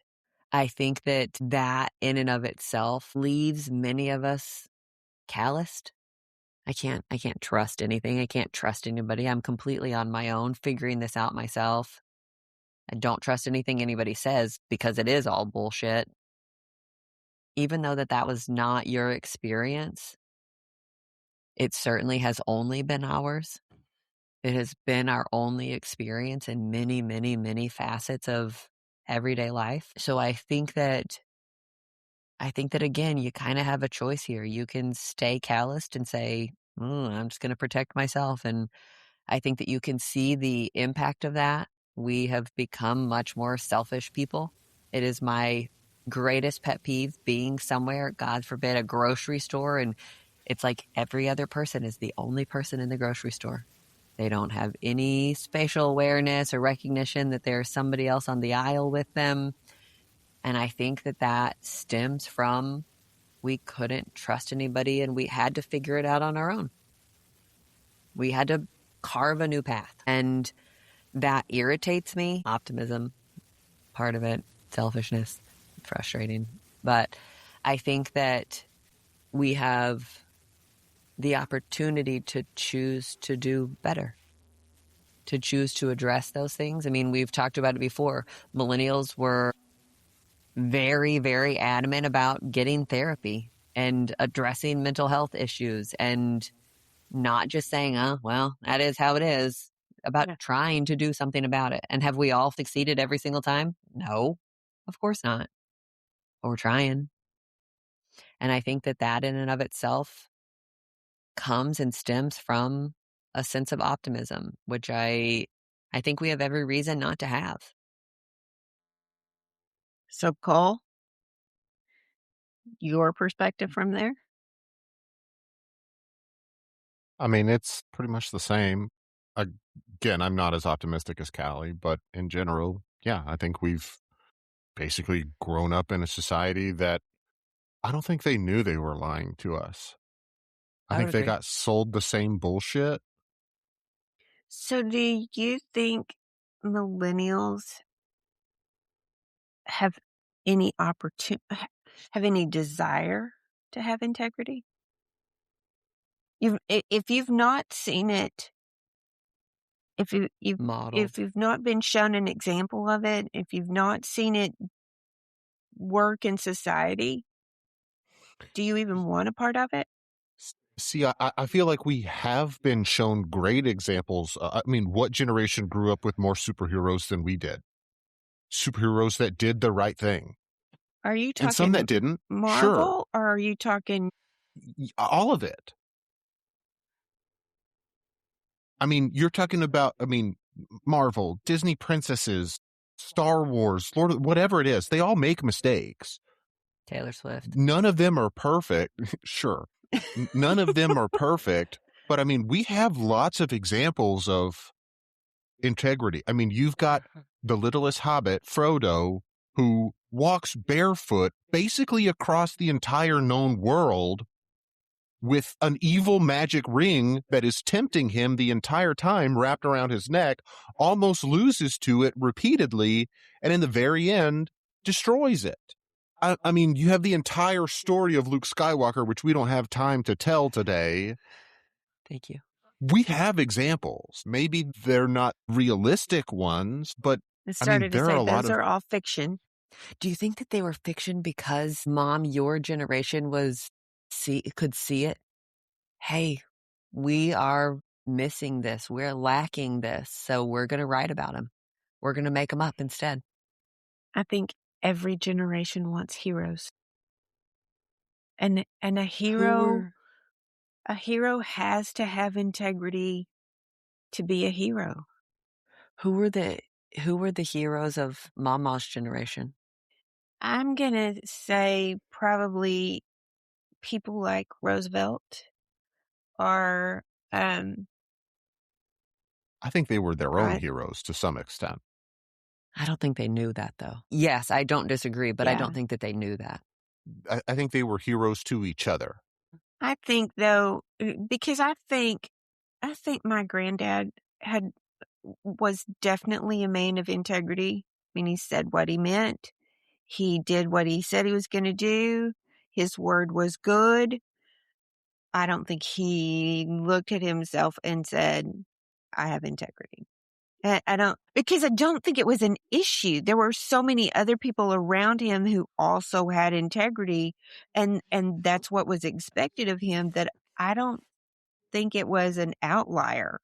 I think that in and of itself leaves many of us calloused. I can't trust anything. I can't trust anybody. I'm completely on my own, figuring this out myself. I don't trust anything anybody says because it is all bullshit. Even though that was not your experience, it certainly has only been ours. It has been our only experience in many, many, many facets of everyday life. So I think that again, you kind of have a choice here. You can stay calloused and say, I'm just going to protect myself. And I think that you can see the impact of that. We have become much more selfish people. It is my greatest pet peeve being somewhere, God forbid, a grocery store. And it's like every other person is the only person in the grocery store. They don't have any spatial awareness or recognition that there's somebody else on the aisle with them. And I think that stems from we couldn't trust anybody and we had to figure it out on our own. We had to carve a new path. And that irritates me. Optimism, part of it, selfishness, frustrating. But I think that we have the opportunity to choose to do better, to choose to address those things. I mean, we've talked about it before. Millennials were very, very adamant about getting therapy and addressing mental health issues and not just saying, oh, well, that is how it is, about trying to do something about it. And have we all succeeded every single time? No, of course not. But we're trying. And I think that in and of itself comes and stems from a sense of optimism, which I think we have every reason not to have. So, Cole, your perspective from there? I mean, it's pretty much the same. Again, I'm not as optimistic as Callie, but in general, yeah, I think we've basically grown up in a society that I don't think they knew they were lying to us. I think they got sold the same bullshit. So do you think millennials have any have any desire to have integrity? If you've not seen it, if you've not been shown an example of it, if you've not seen it work in society, do you even want a part of it? See, I feel like we have been shown great examples. I mean, what generation grew up with more superheroes than we did? Superheroes that did the right thing. Are you talking and some that didn't? Marvel, Sure. or are you talking all of it? I mean, you're talking about, Marvel, Disney princesses, Star Wars, whatever it is, they all make mistakes. Taylor Swift. None of them are perfect. Sure. None of them are perfect. But I mean, we have lots of examples of integrity. I mean, you've got the littlest hobbit, Frodo, who walks barefoot basically across the entire known world with an evil magic ring that is tempting him the entire time wrapped around his neck, almost loses to it repeatedly, and in the very end, destroys it. I mean, you have the entire story of Luke Skywalker, which we don't have time to tell today. Thank you. We have examples. Maybe they're not realistic ones, but there are a lot of... Those are all fiction. Do you think that they were fiction because, Mom, your generation could see it? Hey, we are missing this. We're lacking this. So we're going to write about them. We're going to make them up instead. I think every generation wants heroes. And a hero has to have integrity to be a hero. Who were the heroes of Mama's generation? I'm going to say probably people like Roosevelt or I think they were their own right. heroes to some extent. I don't think they knew that, though. Yes, I don't disagree, but I Yeah. don't think that they knew that. I think they were heroes to each other. I think though, because I think my granddad was definitely a man of integrity. I mean, he said what he meant. He did what he said he was going to do. His word was good. I don't think he looked at himself and said, I have integrity. I don't think it was an issue. There were so many other people around him who also had integrity, and that's what was expected of him, that I don't think it was an outlier.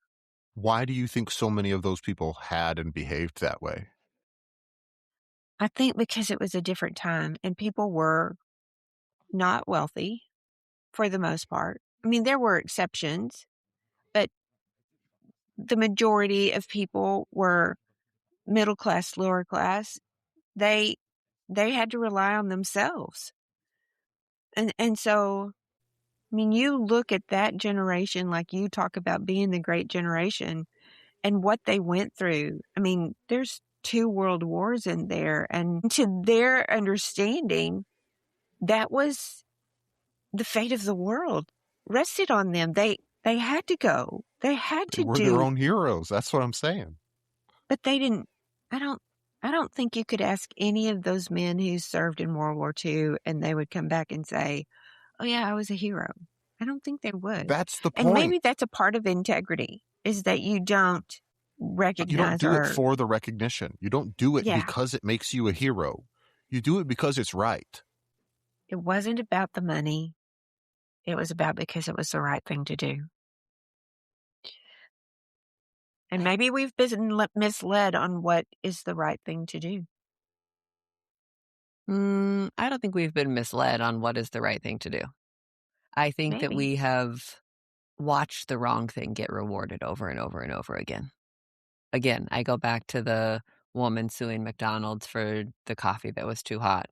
Why do you think so many of those people had and behaved that way? I think because it was a different time and people were not wealthy for the most part. I mean, there were exceptions, but the majority of people were middle class, lower class. They had to rely on themselves. And so, I mean, you look at that generation, like you talk about being the great generation and what they went through. I mean, there's 2 world wars in there, and to their understanding, that was the fate of the world rested on them. They had to go. They had They to were their own heroes. That's what I'm saying. but they didn't. I don't think you could ask any of those men who served in World War II and they would come back and say, oh yeah, I was a hero. I don't think they would. That's the point. And maybe that's a part of integrity, is that you don't recognize. You don't do it for the recognition. You don't do it Yeah. because it makes you a hero. You do it because it's right. It wasn't about the money. It was about because it was the right thing to do. And maybe we've been misled on what is the right thing to do. I don't think we've been misled on what is the right thing to do. I think that we have watched the wrong thing get rewarded over and over and over again. Again, I go back to the woman suing McDonald's for the coffee that was too hot.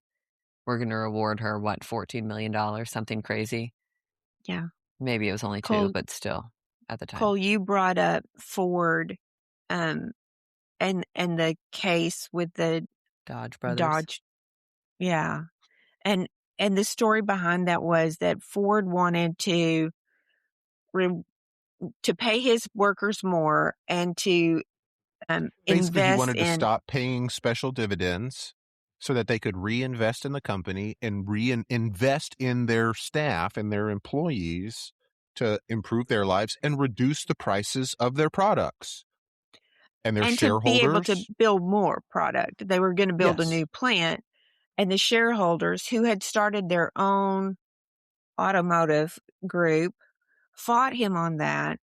We're going to reward her, what, $14 million, something crazy? Yeah. Maybe it was only Cole, 2, but still, at the time. Cole, you brought up Ford and the case with the Dodge brothers. Dodge. Yeah. And the story behind that was that Ford wanted to pay his workers more and to Basically, he wanted invest to stop paying special dividends so that they could reinvest in the company and reinvest in their staff and their employees to improve their lives and reduce the prices of their products. And their shareholders. To be able to build more product. They were going to build a new plant, and the shareholders who had started their own automotive group fought him on that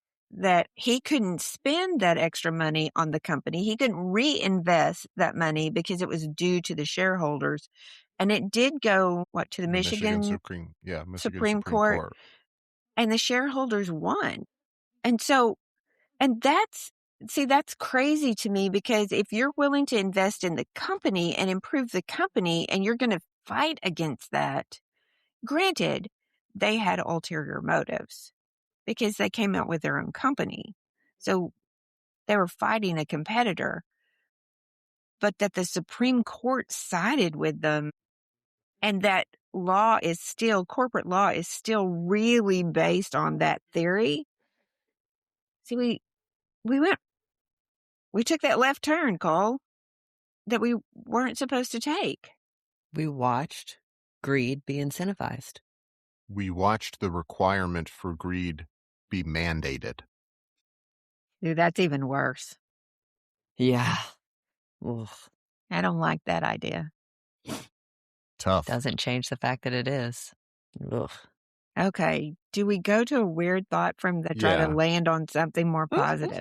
he couldn't spend that extra money on the company. He couldn't reinvest that money because it was due to the shareholders. And it did go, to the Michigan Supreme Court. And the shareholders won. And so, that's crazy to me, because if you're willing to invest in the company and improve the company and you're going to fight against that, granted, they had ulterior motives because they came out with their own company. So they were fighting a competitor, but that the Supreme Court sided with them, and that corporate law is still really based on that theory. See, we took that left turn, Cole, that we weren't supposed to take. We watched greed be incentivized. We watched the requirement for greed be mandated. Dude, that's even worse. Yeah. Ugh. I don't like that idea. Tough. Doesn't change the fact that it is. Ugh. Okay. Do we go to a weird thought from the try to land on something more positive?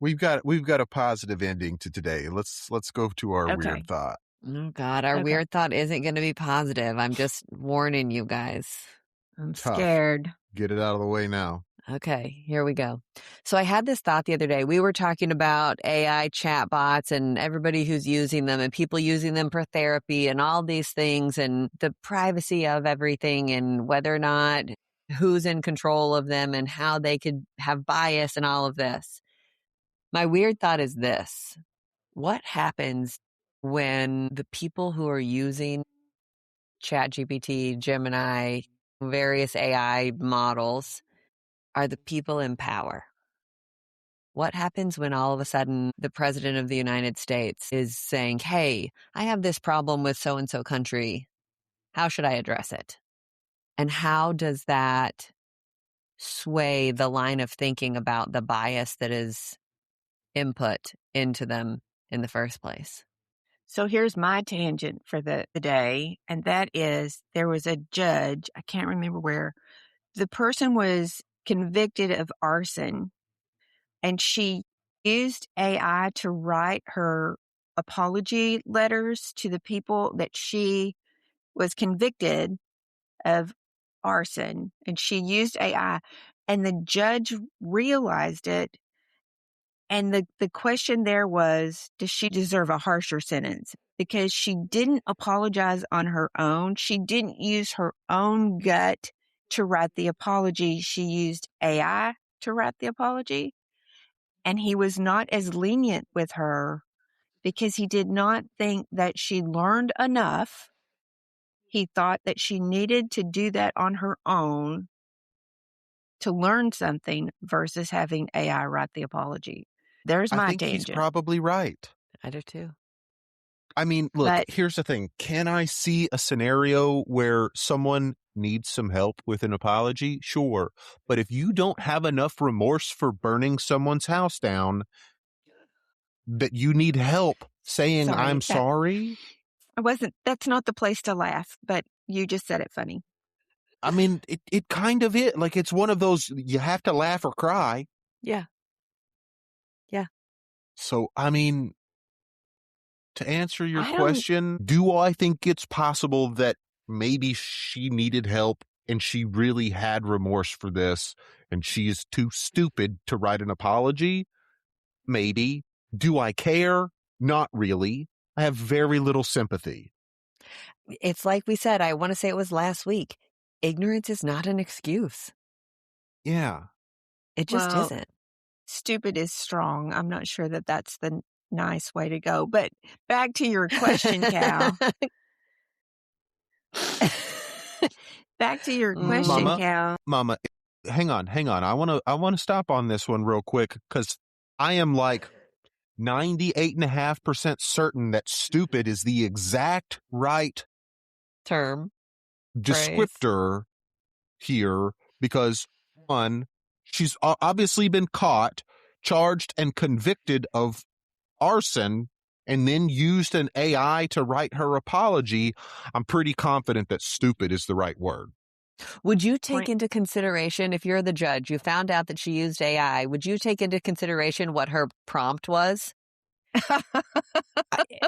We've got a positive ending to today. Let's go to our Okay. weird thought. Oh, God, our Okay. weird thought isn't going to be positive. I'm just warning you guys. I'm Tough. scared. Get it out of the way now. Okay, here we go. So I had this thought the other day. We were talking about AI chatbots and everybody who's using them and people using them for therapy and all these things and the privacy of everything and whether or not who's in control of them and how they could have bias and all of this. My weird thought is this. What happens when the people who are using ChatGPT, Gemini, various AI models are the people in power? What happens when all of a sudden the president of the United States is saying, hey, I have this problem with so-and-so country. How should I address it? And how does that sway the line of thinking about the bias that is input into them in the first place? So here's my tangent for the day, and that is there was a judge, I can't remember where, the person was convicted of arson, and she used AI to write her apology letters to the people that she was convicted of arson, and she used AI, and the judge realized it. And the question there was, does she deserve a harsher sentence? Because she didn't apologize on her own. She didn't use her own gut to write the apology. She used AI to write the apology. And he was not as lenient with her because he did not think that she learned enough. He thought that she needed to do that on her own to learn something versus having AI write the apology. There's my I think tangent. he's probably right. I do too. I mean, look, But- here's the thing. Can I see a scenario where someone needs some help with an apology? Sure. But if you don't have enough remorse for burning someone's house down, that you need help saying, Sorry, I'm sorry? that's not the place to laugh, but you just said it funny. I mean, it kind of is. Like, it's one of those, you have to laugh or cry. Yeah. Yeah. So, I mean, to answer your question, do I think it's possible that maybe she needed help and she really had remorse for this and she is too stupid to write an apology? Maybe. Do I care? Not really. I have very little sympathy. It's like we said, I want to say it was last week. Ignorance is not an excuse. Yeah. It just isn't. Stupid is strong. I'm not sure that that's the nice way to go. But back to your question, Cal. Back to your question, Cal. Mama, hang on. I want to stop on this one real quick because I am like 98.5% certain that stupid is the exact right term descriptor here because, one, she's obviously been caught, charged, and convicted of arson and then used an AI to write her apology. I'm pretty confident that stupid is the right word. Would you take into consideration, if you're the judge, you found out that she used AI, would you take into consideration what her prompt was?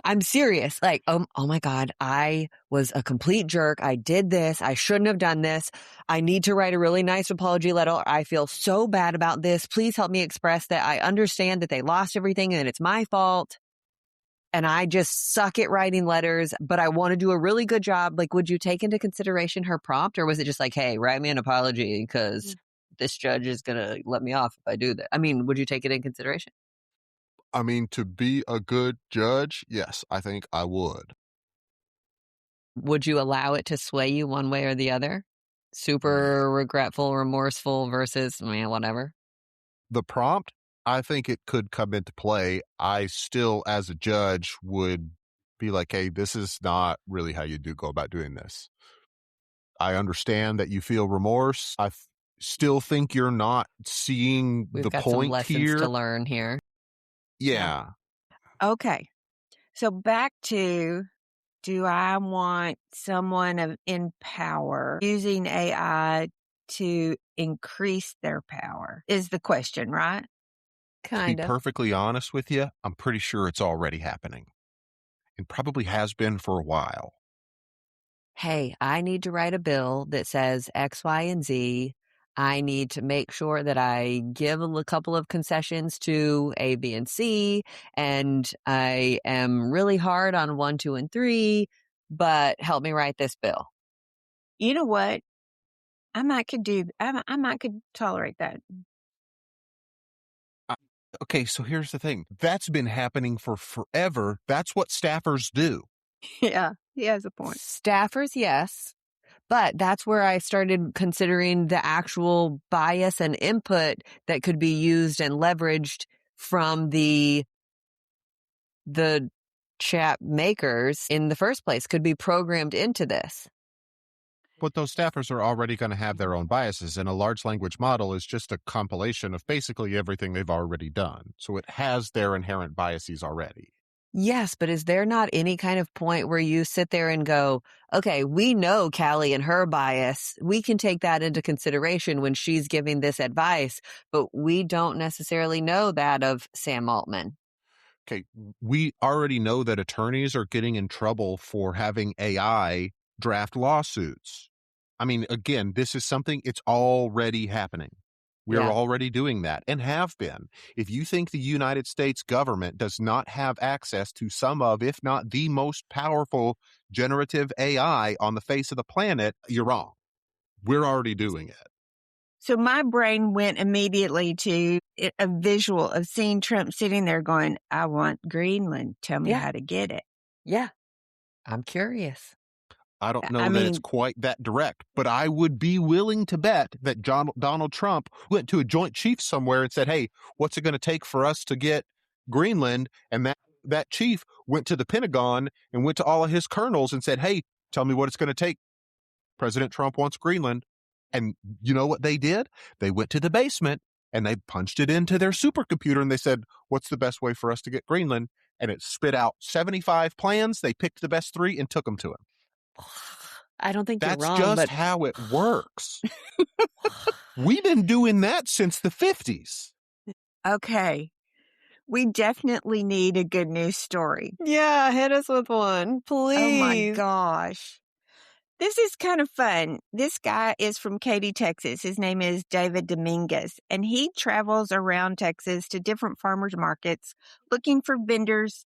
I'm serious. Like, oh my God, I was a complete jerk. I did this. I shouldn't have done this. I need to write a really nice apology letter. I feel so bad about this. Please help me express that I understand that they lost everything and it's my fault. And I just suck at writing letters, but I want to do a really good job. Like, would you take into consideration her prompt, or was it just like, hey, write me an apology because this judge is going to let me off if I do that? I mean, would you take it in consideration? I mean, to be a good judge, yes, I think I would. Would you allow it to sway you one way or the other? Super regretful, remorseful versus, whatever. The prompt, I think it could come into play. I still, as a judge, would be like, hey, this is not really how you go about doing this. I understand that you feel remorse. I still think you're not seeing We've the got point some lessons here. to learn here. Yeah. Okay. So back to, do I want someone in power using AI to increase their power is the question, right? To be perfectly honest with you, I'm pretty sure it's already happening and probably has been for a while. Hey, I need to write a bill that says X, Y, and Z. I need to make sure that I give a couple of concessions to A, B, and C, and I am really hard on 1, 2, and 3, but help me write this bill. You know what? I might could tolerate that. Okay, so here's the thing. That's been happening for forever. That's what staffers do. Yeah, he has a point. Staffers, yes. But that's where I started considering the actual bias and input that could be used and leveraged from the chat makers in the first place, could be programmed into this. But those staffers are already going to have their own biases, and a large language model is just a compilation of basically everything they've already done. So it has their inherent biases already. Yes, but is there not any kind of point where you sit there and go, okay, we know Callie and her bias. We can take that into consideration when she's giving this advice, but we don't necessarily know that of Sam Altman. Okay, we already know that attorneys are getting in trouble for having AI draft lawsuits. I mean, again, this is something, it's already happening. We're already doing that and have been. If you think the United States government does not have access to some of, if not the most powerful generative AI on the face of the planet, you're wrong. We're already doing it. So my brain went immediately to a visual of seeing Trump sitting there going, I want Greenland. Tell me how to get it. Yeah. I'm curious. I don't know that it's quite that direct, but I would be willing to bet that Donald Trump went to a joint chief somewhere and said, hey, what's it going to take for us to get Greenland? And that chief went to the Pentagon and went to all of his colonels and said, hey, tell me what it's going to take. President Trump wants Greenland. And you know what they did? They went to the basement and they punched it into their supercomputer and they said, what's the best way for us to get Greenland? And it spit out 75 plans. They picked the best 3 and took them to him. I don't think you're wrong. That's just how it works. We've been doing that since the 50s. Okay. We definitely need a good news story. Yeah, hit us with one, please. Oh my gosh. This is kind of fun. This guy is from Katy, Texas. His name is David Dominguez, and he travels around Texas to different farmers markets looking for vendors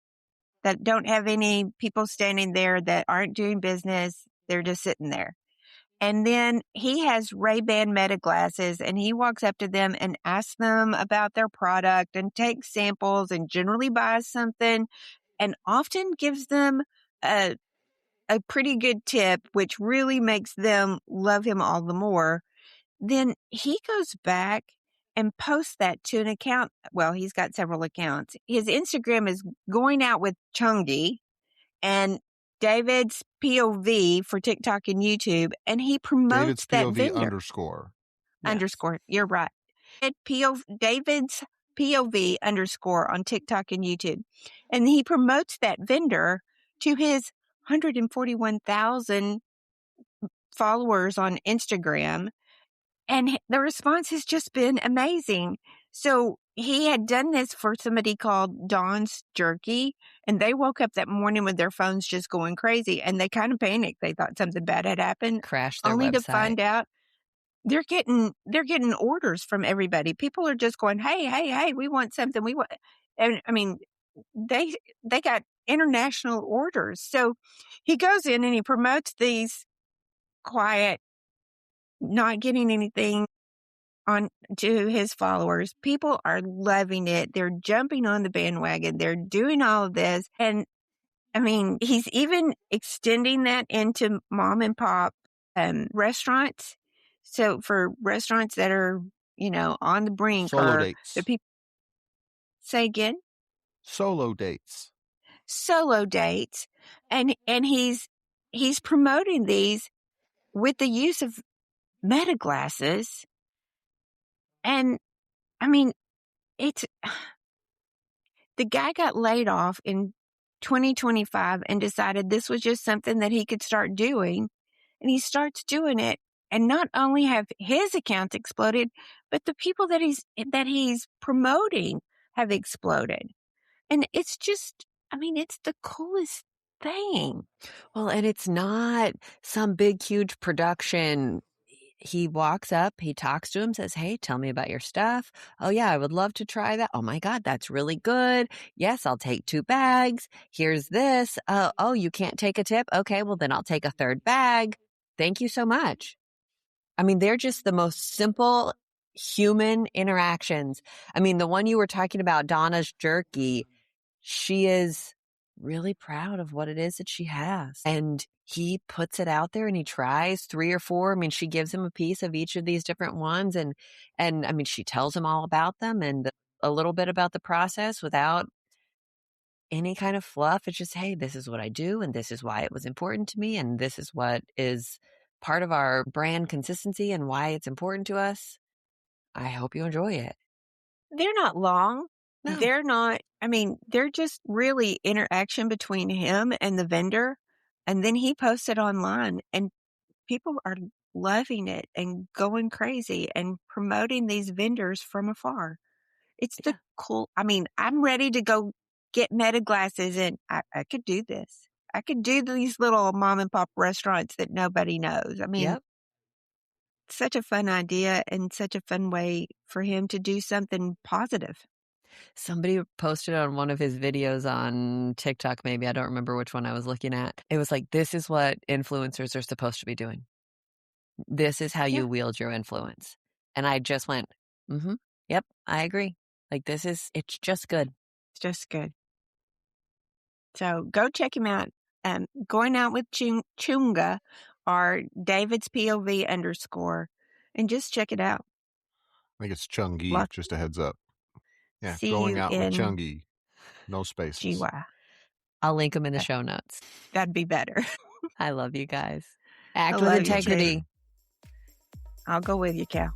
that don't have any people standing there, that aren't doing business. They're just sitting there. And then he has Ray-Ban Meta glasses, and he walks up to them and asks them about their product and takes samples and generally buys something and often gives them a pretty good tip, which really makes them love him all the more. Then he goes back and posts that to an account. Well, he's got several accounts. His Instagram is Going Out with Chungi and David's POV for TikTok and YouTube. And he promotes that POV vendor. underscore. Underscore. You're right. David's POV underscore on TikTok and YouTube. And he promotes that vendor to his 141,000 followers on Instagram. And the response has just been amazing. So he had done this for somebody called Dawn's Jerky, and they woke up that morning with their phones just going crazy, and they kind of panicked. They thought something bad had happened. Crashed their only website. To find out they're getting orders from everybody. People are just going, hey, we want something. We want, and I mean, they got international orders. So he goes in and he promotes these quiet, not getting anything on to his followers. People are loving it. They're jumping on the bandwagon. They're doing all of this. And I mean, he's even extending that into mom and pop restaurants. So for restaurants that are, on the brink. Solo dates. The people say again? Solo dates. And he's promoting these with the use of Meta glasses. And I mean, the guy got laid off in 2025 and decided this was just something that he could start doing. And he starts doing it. And not only have his accounts exploded, but the people that he's promoting have exploded. And it's just, I mean, it's the coolest thing. Well, and it's not some big, huge production. He walks up, he talks to him, says, "Hey, tell me about your stuff. Oh, yeah, I would love to try that. Oh, my God, that's really good. Yes, I'll take 2 bags. Here's this. Oh, you can't take a tip? Okay, well, then I'll take a 3rd bag. Thank you so much." I mean, they're just the most simple human interactions. I mean, the one you were talking about, Donna's jerky, she is really proud of what it is that she has. And he puts it out there and he tries 3 or 4. I mean, she gives him a piece of each of these different ones. And I mean, she tells him all about them and a little bit about the process without any kind of fluff. It's just, hey, this is what I do. And this is why it was important to me. And this is what is part of our brand consistency and why it's important to us. I hope you enjoy it. They're not long. No. They're not, I mean, they're just really interaction between him and the vendor. And then he posts it online and people are loving it and going crazy and promoting these vendors from afar. It's the cool, I mean, I'm ready to go get Meta glasses and I could do this. I could do these little mom and pop restaurants that nobody knows. I mean, such a fun idea and such a fun way for him to do something positive. Somebody posted on one of his videos on TikTok, maybe. I don't remember which one I was looking at. It was like, this is what influencers are supposed to be doing. This is how you wield your influence. And I just went, yep, I agree. Like, it's just good. It's just good. So go check him out. Going Out with Chunga or David's POV _ and just check it out. I think it's Chungi, just a heads up. Yeah, See Going you Out with in Chungi. No spaces. GY. I'll link them in the show notes. That'd be better. I love you guys. Act with integrity. I'll go with you, Cal.